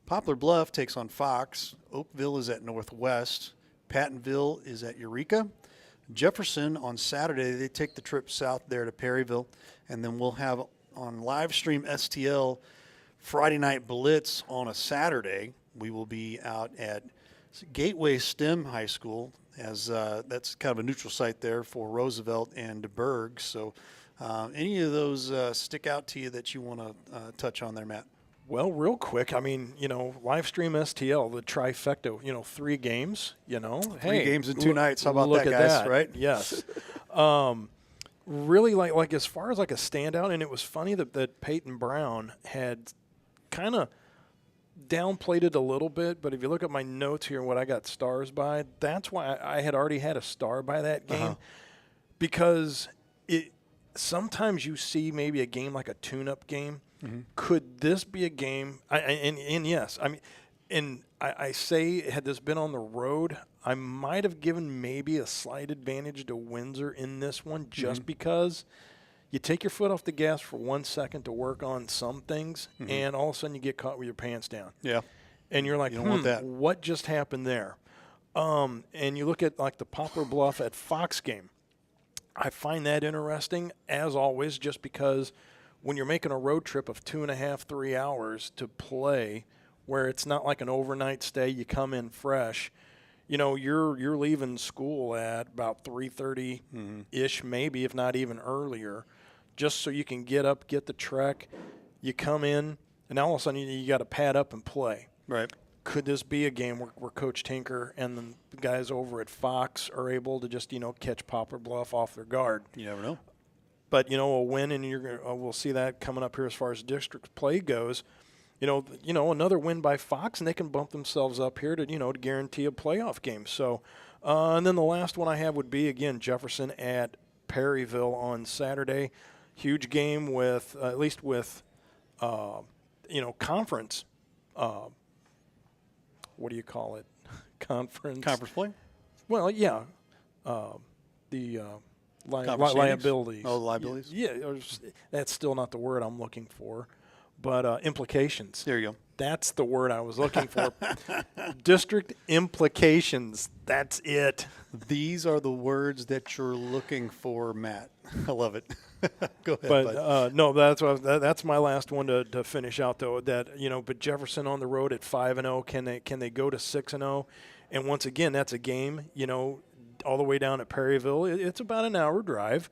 Poplar Bluff takes on Fox. Oakville is at Northwest. Pattonville is at Eureka. Jefferson on Saturday, they take the trip south there to Perryville. And then we'll have on live stream STL Friday Night Blitz on a Saturday. We will be out at Gateway STEM High School, as that's kind of a neutral site there for Roosevelt and DeBerg. So any of those stick out to you that you want to touch on there, Matt? Well, real quick, I mean, live stream STL, the trifecta, 3 games, 3 games in 2 nights. How about look that, at guys, that. right? Yes. Really, like as far as like a standout, and it was funny that Payton Brown had kind of downplayed it a little bit, but if you look at my notes here and what I got stars by, that's why I had already had a star by that game, because sometimes you see maybe a game like a tune-up game. Could this be a game? And yes, I mean, and I say, had this been on the road, I might have given maybe a slight advantage to Windsor in this one, just because you take your foot off the gas for 1 second to work on some things, and all of a sudden you get caught with your pants down. Yeah. And you're like, you don't want that. What just happened there? And you look at like the Poplar Bluff at Fox game. I find that interesting, as always, just because when you're making a road trip of 2.5, 3 hours to play, where it's not like an overnight stay, you come in fresh, you're leaving school at about 3:30-ish, maybe, if not even earlier, just so you can get up, get the trek. You come in, and all of a sudden you got to pad up and play. Right. Could this be a game where Coach Tinker and the guys over at Fox are able to just, catch Poplar Bluff off their guard? You never know. But, a win, and we'll see that coming up here as far as district play goes. Another win by Fox, and they can bump themselves up here to guarantee a playoff game. So, and then the last one I have would be, again, Jefferson at Perryville on Saturday. Huge game with, at least with, conference. What do you call it? Conference play? Well, yeah. the Conference standings? liabilities. Oh, liabilities? Yeah, that's still not the word I'm looking for, but implications. There you go. That's the word I was looking for. District implications. That's it. These are the words that you're looking for, Matt. I love it. Go ahead. But no, that's my last one to finish out though. That but Jefferson on the road at 5-0. Can they go to 6-0? And once again, that's a game. All the way down at Perryville. It's about an hour drive.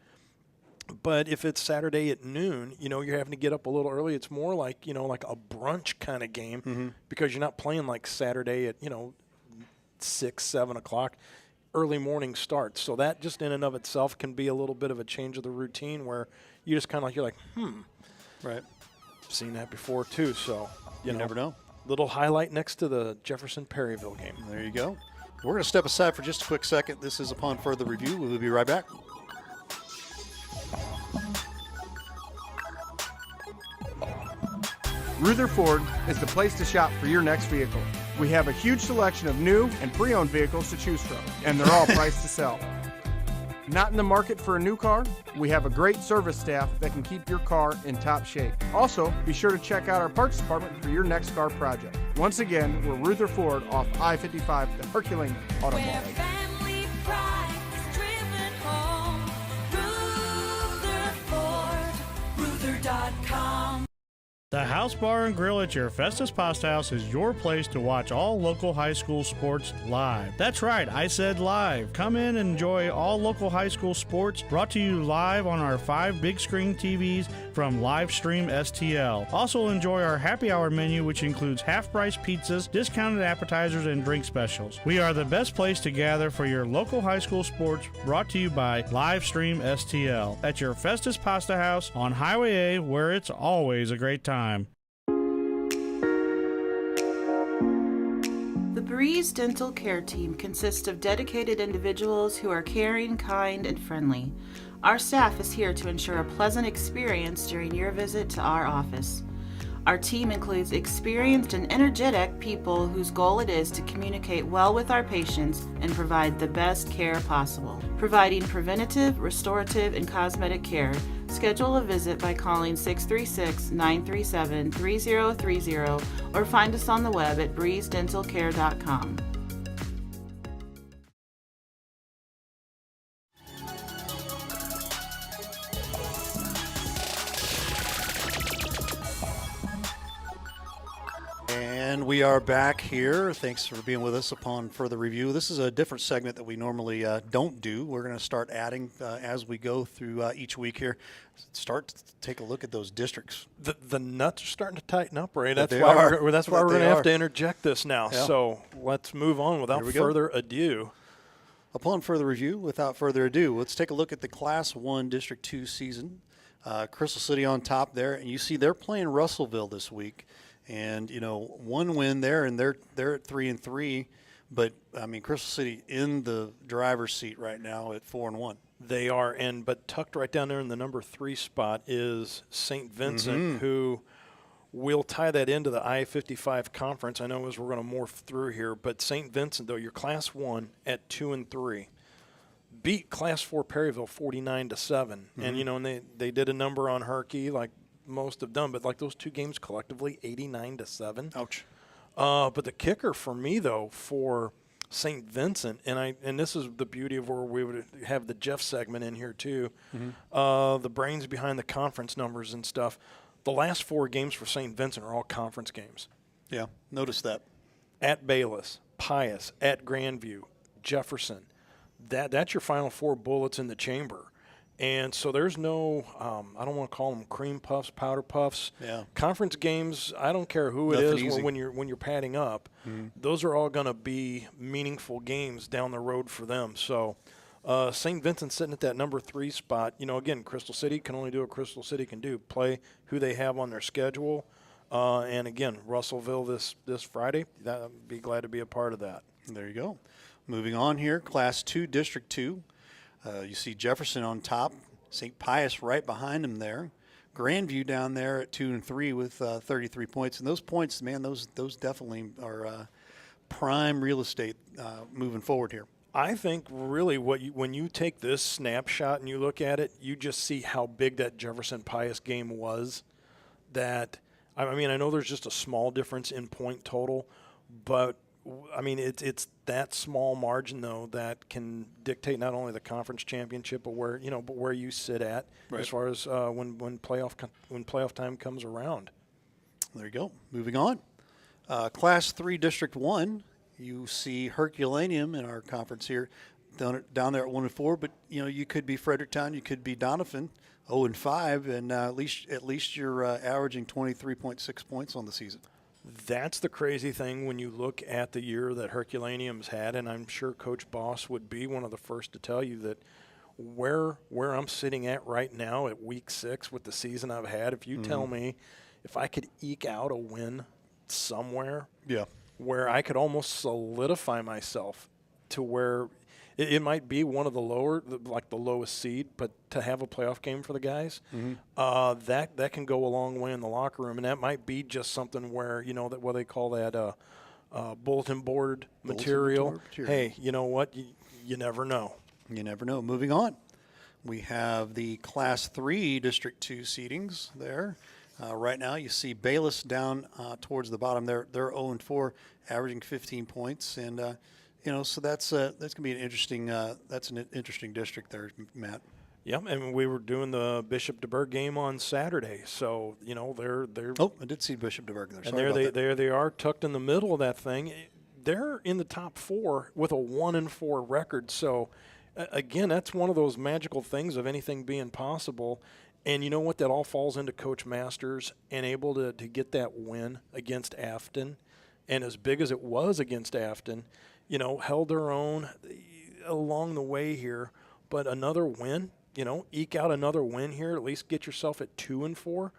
But if it's Saturday at noon, you're having to get up a little early. It's more like, like a brunch kind of game because you're not playing like Saturday at, 6, 7 o'clock, early morning starts. So that just in and of itself can be a little bit of a change of the routine where you just kind of you're like, Right. Seen that before too. So, you never know. Little highlight next to the Jefferson Perryville game. There you go. We're going to step aside for just a quick second. This is Upon Further Review. We will be right back. Ruther Ford is the place to shop for your next vehicle. We have a huge selection of new and pre-owned vehicles to choose from, and they're all priced to sell. Not in the market for a new car? We have a great service staff that can keep your car in top shape. Also, be sure to check out our parts department for your next car project. Once again, we're Ruther Ford off I-55, the Herculean Auto Mall. Family pride is driven home. Rutherford, Ruther.com. The House Bar and Grill at your Festus Pasta House is your place to watch all local high school sports live. That's right, I said live. Come in and enjoy all local high school sports brought to you live on our 5 big screen TVs from Livestream STL. Also enjoy our happy hour menu, which includes half-price pizzas, discounted appetizers, and drink specials. We are the best place to gather for your local high school sports brought to you by Livestream STL at your Festus Pasta House on Highway A, where it's always a great time. The Breeze Dental Care Team consists of dedicated individuals who are caring, kind, and friendly. Our staff is here to ensure a pleasant experience during your visit to our office. Our team includes experienced and energetic people whose goal it is to communicate well with our patients and provide the best care possible. Providing preventative, restorative, and cosmetic care, schedule a visit by calling 636-937-3030 or find us on the web at breezedentalcare.com. And we are back here. Thanks for being with us upon further review. This is a different segment that we normally don't do. We're going to start adding as we go through each week here. Start to take a look at those districts. The nuts are starting to tighten up, Ray. That's why why we're going to have to interject this now. Yeah. So let's move on without further ado. Upon further review, without further ado, let's take a look at the Class 1 District 2 season. Crystal City on top there, and you see they're playing Russellville this week. And, one win there, and they're at 3-3. But, Crystal City in the driver's seat right now at 4-1. They are, but tucked right down there in the number 3 spot is St. Vincent, who will tie that into the I-55 conference. I know as we're going to morph through here, but St. Vincent, though, your Class 1 at 2-3. Beat Class 4 Perryville 49-7. And, and they did a number on Herky like most have done, but like those two games collectively, 89-7. Ouch. But the kicker for me, though, for St. Vincent, and this is the beauty of where we would have the Jeff segment in here too, the brains behind the conference numbers and stuff. The last 4 games for St. Vincent are all conference games. Yeah, notice that. At Bayless, Pius, at Grandview, Jefferson. That's your final 4 bullets in the chamber. And so there's no, I don't want to call them cream puffs, powder puffs. Yeah. Conference games, I don't care who it is when you're padding up. Those are all going to be meaningful games down the road for them. So St. Vincent sitting at that number 3 spot. Again, Crystal City can only do what Crystal City can do, play who they have on their schedule. And again, Russellville this Friday, I'd be glad to be a part of that. There you go. Moving on here, Class 2, District 2. You see Jefferson on top, St. Pius right behind him there. Grandview down there at 2-3 with 33 points. And those points, man, those definitely are prime real estate moving forward here. I think really when you take this snapshot and you look at it, you just see how big that Jefferson Pius game was. That, I mean, I know there's just a small difference in point total, but I mean it's that small margin though that can dictate not only the conference championship, but where you sit at as far as when playoff time comes around. There you go. Moving on, Class 3 District 1. You see Herculaneum in our conference here down there at 1-4, but you could be Fredericktown, you could be Doniphan, 0-5, and at least you're averaging 23.6 points on the season. That's the crazy thing when you look at the year that Herculaneum's had, and I'm sure Coach Boss would be one of the first to tell you that where I'm sitting at right now at week 6 with the season I've had, if you tell me if I could eke out a win somewhere, where I could almost solidify myself to where it might be one of the lowest seed, but to have a playoff game for the guys, that can go a long way in the locker room, and that might be just something where that what they call that bulletin board material. Hey, you know what? You never know. You never know. Moving on, we have the Class 3 District 2 seedings there. Right now, you see Bayless down towards the bottom. They're 0-4, averaging 15 points, and so that's going to be an interesting district there, Matt. Yeah, and we were doing the Bishop DeBerg game on Saturday, so they're. Oh, I did see Bishop DeBerg there. And there they are, tucked in the middle of that thing. They're in the top 4 with a 1-4 record. So, again, that's one of those magical things of anything being possible. And you know what? That all falls into Coach Masters and able to get that win against Afton. And as big as it was against Afton, held their own along the way here. But another win, eke out another win here, at least get yourself at 2-4.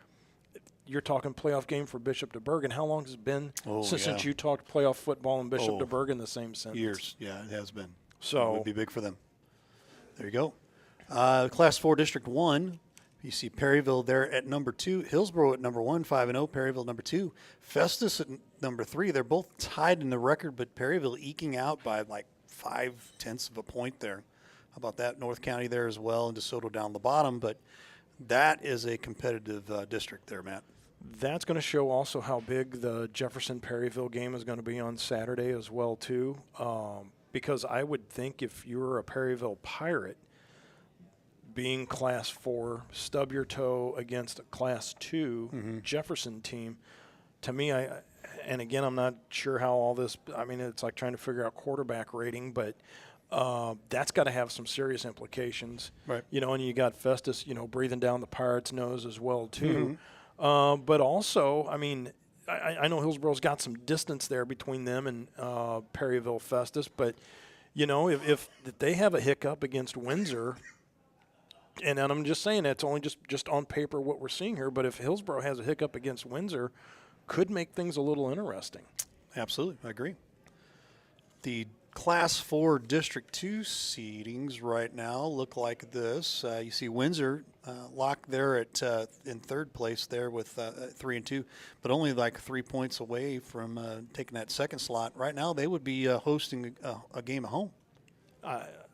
You're talking playoff game for Bishop DeBerg. And how long has it been since you talked playoff football and Bishop DeBerg in the same sentence? Years. Yeah, it has been. So it would be big for them. There you go. Class 4 District 1. You see Perryville there at number 2, Hillsborough at number 1, 5-0, Perryville number 2, Festus at number 3. They're both tied in the record, but Perryville eking out by like 0.5 of a point there. How about that? North County there as well, and DeSoto down the bottom, but that is a competitive district there, Matt. That's going to show also how big the Jefferson-Perryville game is going to be on Saturday as well, too, because I would think if you were a Perryville Pirate, being Class 4, stub your toe against a Class 2 Jefferson team, to me, and again, I'm not sure how all this, I mean, it's like trying to figure out quarterback rating, but that's got to have some serious implications. Right. And you got Festus, breathing down the Pirates' nose as well, too. But also, I mean, I know Hillsborough's got some distance there between them and Perryville Festus, but, if they have a hiccup against Windsor, and I'm just saying that's only just on paper what we're seeing here, but if Hillsborough has a hiccup against Windsor, could make things a little interesting. Absolutely, I agree. The Class 4 District 2 seedings right now look like this. You see Windsor locked there at in third place there with 3-2, but only like 3 points away from taking that second slot. Right now, they would be hosting a game at home.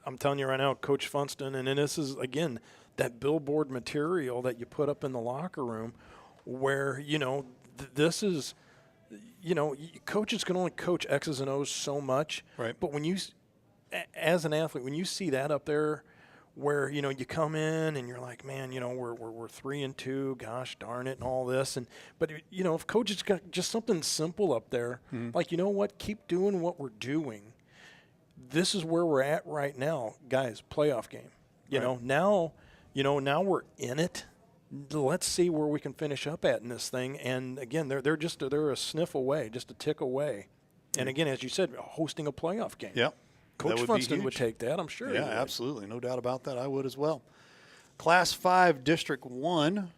I'm telling you right now, Coach Funston, and then this is, again, that billboard material that you put up in the locker room where, this is, coaches can only coach X's and O's so much. Right. But when you, as an athlete, when you see that up there where, you come in and you're like, man, we're 3-2, gosh darn it, and all this. But if coaches got just something simple up there, like, keep doing what we're doing. This is where we're at right now, guys. Playoff game. Now we're in it. Let's see where we can finish up at in this thing. And again, they're a sniff away, just a tick away. And again, as you said, hosting a playoff game. Yep. Coach Funston would take that, I'm sure. Yeah, absolutely, no doubt about that. I would as well. Class 5 District 1.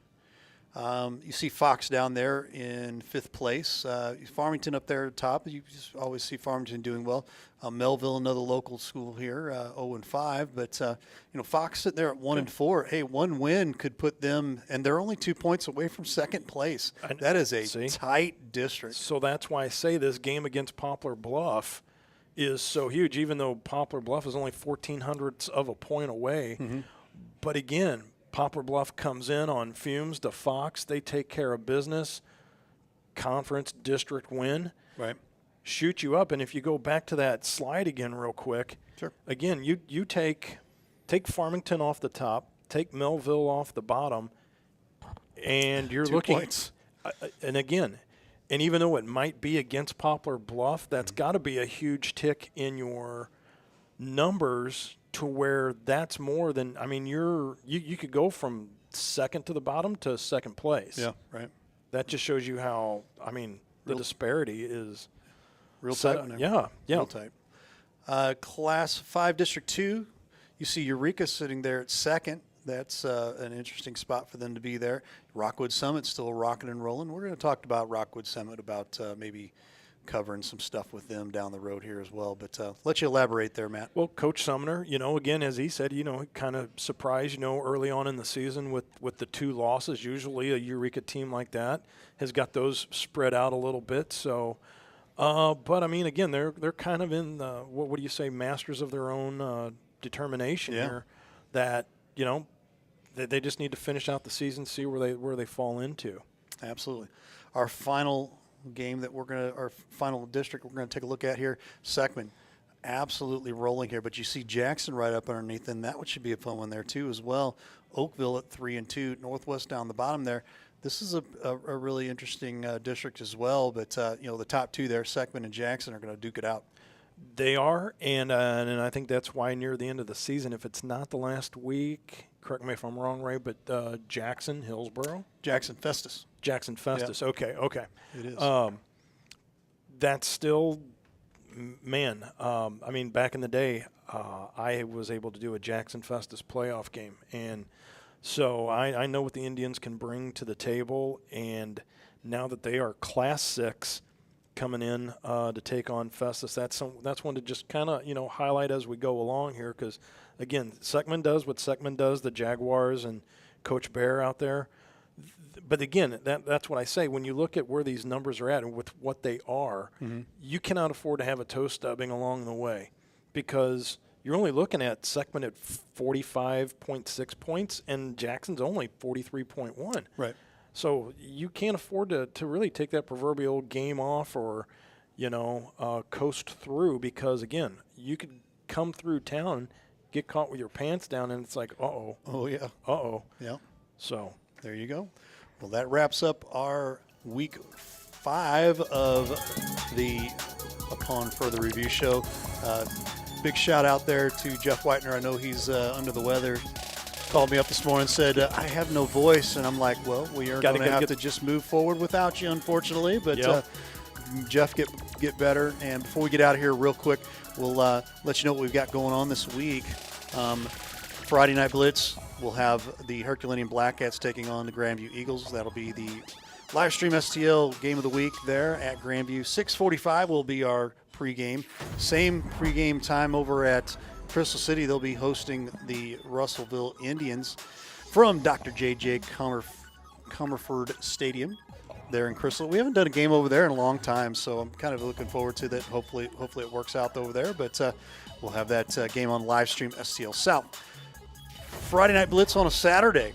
You see Fox down there in 5th place. Farmington up there at the top. You just always see Farmington doing well. Melville, another local school here, 0-5. But, Fox sitting there at 1-4. Hey, one win could put them, and they're only 2 points away from second place. That is a tight district. So that's why I say this game against Poplar Bluff, is so huge, even though Poplar Bluff is only 0.14 of a point away. But again, Poplar Bluff comes in on fumes to Fox. They take care of business. Conference district win. Right. Shoot you up. And if you go back to that slide again real quick, sure. Again, you take Farmington off the top, take Melville off the bottom, and you're 2 looking points. And again, and even though it might be against Poplar Bluff, that's got to be a huge tick in your numbers to where that's more than, I mean, you could go from second to the bottom to second place. Yeah, right. That just shows you how, I mean, the disparity is real tight on there. Yeah, Real tight. Class 5, District 2, you see Eureka sitting there at second. That's an interesting spot for them to be there. Rockwood Summit still rocking and rolling. We're going to talk about Rockwood Summit, about maybe covering some stuff with them down the road here as well. But let you elaborate there, Matt. Well, Coach Sumner, again, as he said, kind of surprised, early on in the season with the 2 losses. Usually a Eureka team like that has got those spread out a little bit. So, but I mean, again, they're kind of in the, what do you say, masters of their own determination here. That they just need to finish out the season, see where they fall into. Absolutely. Our final game that our final district we're going to take a look at here, Seckman, absolutely rolling here. But you see Jackson right up underneath, and that one should be a fun one there too as well. Oakville at 3-2, Northwest down the bottom there. This is a really interesting district as well. But the top 2 there, Seckman and Jackson, are going to duke it out. They are, and I think that's why near the end of the season, if it's not the last week, correct me if I'm wrong, Ray, but Jackson, Hillsboro? Jackson Festus. Jackson Festus, Yep. Okay. It is. That's still, man, I mean, back in the day, I was able to do a Jackson Festus playoff game, and so I know what the Indians can bring to the table, and now that they are Class 6, coming in to take on Festus. That's one to just kind of highlight as we go along here, because again, Seckman does what Seckman does, the Jaguars and Coach Bear out there. But again, that's what I say. When you look at where these numbers are at and with what they are, you cannot afford to have a toe stubbing along the way, because you're only looking at Seckman at 45.6 points and Jackson's only 43.1. Right. So you can't afford to really take that proverbial game off or, coast through, because, again, you could come through town, get caught with your pants down, and it's like, uh-oh. Oh, yeah. Uh-oh. Yeah. So there you go. Well, that wraps up our week 5 of the Upon Further Review show. Big shout out there to Jeff Whitener. I know he's under the weather. Called me up this morning and said, I have no voice. And I'm like, well, we are going to have to just move forward without you, unfortunately. But Jeff, get better. And before we get out of here real quick, we'll let you know what we've got going on this week. Friday Night Blitz, we'll have the Herculaneum Blackcats taking on the Grandview Eagles. That'll be the live stream STL game of the week there at Grandview. 6:45 will be our pregame. Same pregame time over at Crystal City. They'll be hosting the Russellville Indians from Dr. J.J. Comerford Stadium there in Crystal. We haven't done a game over there in a long time, so I'm kind of looking forward to that. Hopefully it works out over there, but we'll have that game on live stream STL South. Friday Night Blitz on a Saturday.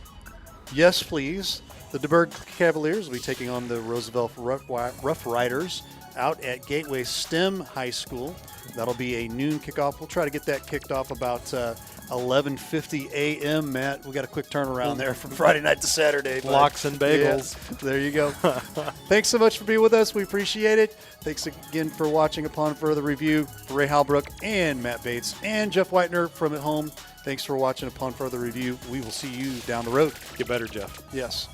Yes, please. The DeBerg Cavaliers will be taking on the Roosevelt Rough Riders out at Gateway STEM High School. That'll be a noon kickoff. We'll try to get that kicked off about 11:50 a.m., Matt. We got a quick turnaround there from Friday night to Saturday. Blocks and bagels. Yeah, there you go. Thanks so much for being with us. We appreciate it. Thanks again for watching Upon Further Review. For Ray Halbrook and Matt Bates and Jeff Whitener from at home, thanks for watching Upon Further Review. We will see you down the road. Get better, Jeff. Yes.